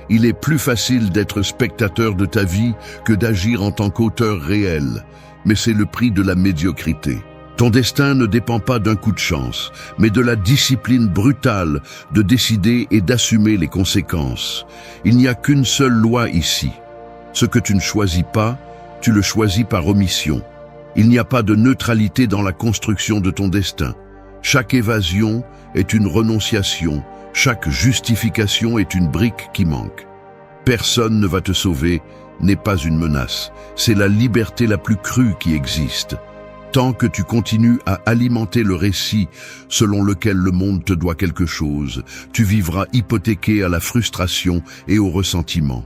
Il est plus facile d'être spectateur de ta vie que d'agir en tant qu'auteur réel, mais c'est le prix de la médiocrité. Ton destin ne dépend pas d'un coup de chance, mais de la discipline brutale de décider et d'assumer les conséquences. Il n'y a qu'une seule loi ici. Ce que tu ne choisis pas, tu le choisis par omission. Il n'y a pas de neutralité dans la construction de ton destin. Chaque évasion est une renonciation, chaque justification est une brique qui manque. Personne ne va te sauver, n'est pas une menace. C'est la liberté la plus crue qui existe. Tant que tu continues à alimenter le récit selon lequel le monde te doit quelque chose, tu vivras hypothéqué à la frustration et au ressentiment.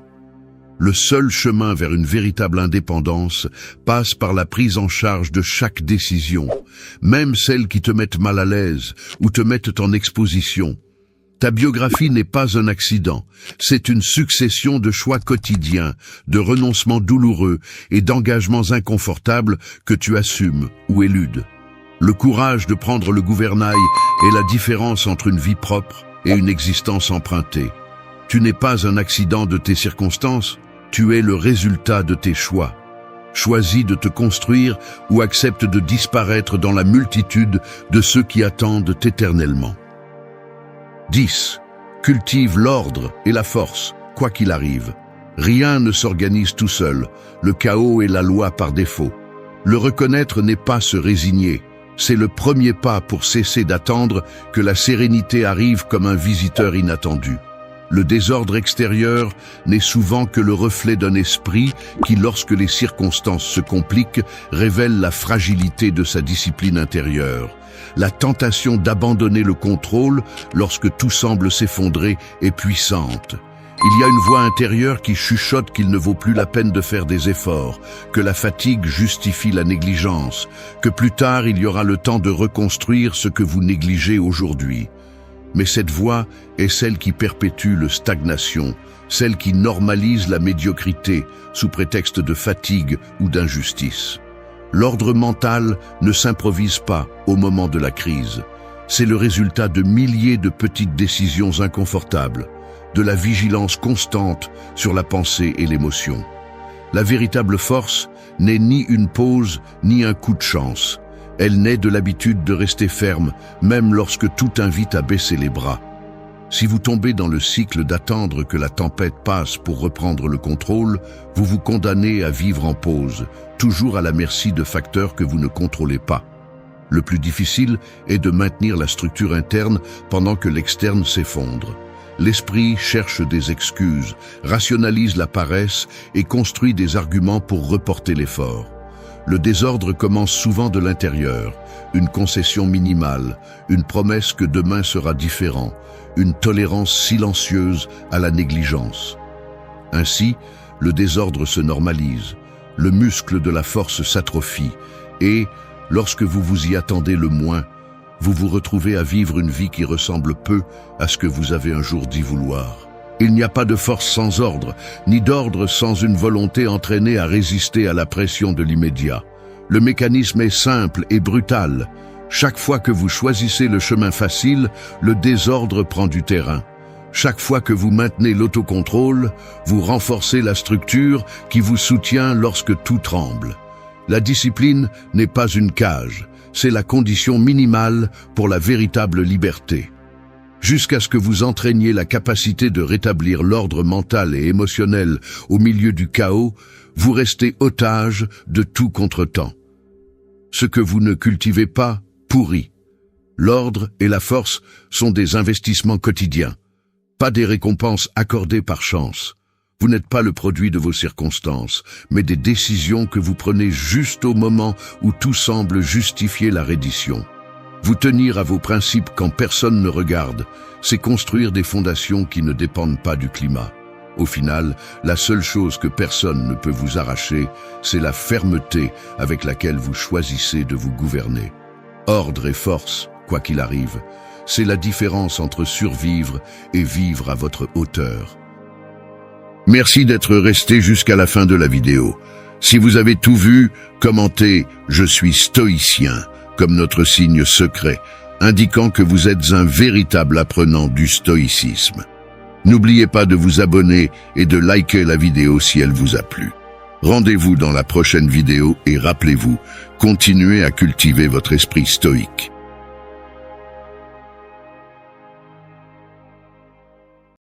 Le seul chemin vers une véritable indépendance passe par la prise en charge de chaque décision, même celles qui te mettent mal à l'aise ou te mettent en exposition. Ta biographie n'est pas un accident, c'est une succession de choix quotidiens, de renoncements douloureux et d'engagements inconfortables que tu assumes ou éludes. Le courage de prendre le gouvernail est la différence entre une vie propre et une existence empruntée. Tu n'es pas un accident de tes circonstances, tu es le résultat de tes choix. Choisis de te construire ou accepte de disparaître dans la multitude de ceux qui attendent éternellement. 10. Cultive l'ordre et la force, quoi qu'il arrive. Rien ne s'organise tout seul, le chaos est la loi par défaut. Le reconnaître n'est pas se résigner, c'est le premier pas pour cesser d'attendre que la sérénité arrive comme un visiteur inattendu. Le désordre extérieur n'est souvent que le reflet d'un esprit qui, lorsque les circonstances se compliquent, révèle la fragilité de sa discipline intérieure. La tentation d'abandonner le contrôle lorsque tout semble s'effondrer est puissante. Il y a une voix intérieure qui chuchote qu'il ne vaut plus la peine de faire des efforts, que la fatigue justifie la négligence, que plus tard il y aura le temps de reconstruire ce que vous négligez aujourd'hui. Mais cette voix est celle qui perpétue la stagnation, celle qui normalise la médiocrité sous prétexte de fatigue ou d'injustice. L'ordre mental ne s'improvise pas au moment de la crise. C'est le résultat de milliers de petites décisions inconfortables, de la vigilance constante sur la pensée et l'émotion. La véritable force n'est ni une pause ni un coup de chance. Elle naît de l'habitude de rester ferme, même lorsque tout invite à baisser les bras. Si vous tombez dans le cycle d'attendre que la tempête passe pour reprendre le contrôle, vous vous condamnez à vivre en pause, toujours à la merci de facteurs que vous ne contrôlez pas. Le plus difficile est de maintenir la structure interne pendant que l'externe s'effondre. L'esprit cherche des excuses, rationalise la paresse et construit des arguments pour reporter l'effort. Le désordre commence souvent de l'intérieur, une concession minimale, une promesse que demain sera différent, une tolérance silencieuse à la négligence. Ainsi, le désordre se normalise, le muscle de la force s'atrophie et, lorsque vous vous y attendez le moins, vous vous retrouvez à vivre une vie qui ressemble peu à ce que vous avez un jour dit vouloir. Il n'y a pas de force sans ordre, ni d'ordre sans une volonté entraînée à résister à la pression de l'immédiat. Le mécanisme est simple et brutal. Chaque fois que vous choisissez le chemin facile, le désordre prend du terrain. Chaque fois que vous maintenez l'autocontrôle, vous renforcez la structure qui vous soutient lorsque tout tremble. La discipline n'est pas une cage, c'est la condition minimale pour la véritable liberté. Jusqu'à ce que vous entraîniez la capacité de rétablir l'ordre mental et émotionnel au milieu du chaos, vous restez otage de tout contretemps. Ce que vous ne cultivez pas pourrit. L'ordre et la force sont des investissements quotidiens, pas des récompenses accordées par chance. Vous n'êtes pas le produit de vos circonstances, mais des décisions que vous prenez juste au moment où tout semble justifier la reddition. Vous tenir à vos principes quand personne ne regarde, c'est construire des fondations qui ne dépendent pas du climat. Au final, la seule chose que personne ne peut vous arracher, c'est la fermeté avec laquelle vous choisissez de vous gouverner. Ordre et force, quoi qu'il arrive, c'est la différence entre survivre et vivre à votre hauteur. Merci d'être resté jusqu'à la fin de la vidéo. Si vous avez tout vu, commentez « Je suis stoïcien » comme notre signe secret, indiquant que vous êtes un véritable apprenant du stoïcisme. N'oubliez pas de vous abonner et de liker la vidéo si elle vous a plu. Rendez-vous dans la prochaine vidéo et rappelez-vous, continuez à cultiver votre esprit stoïque.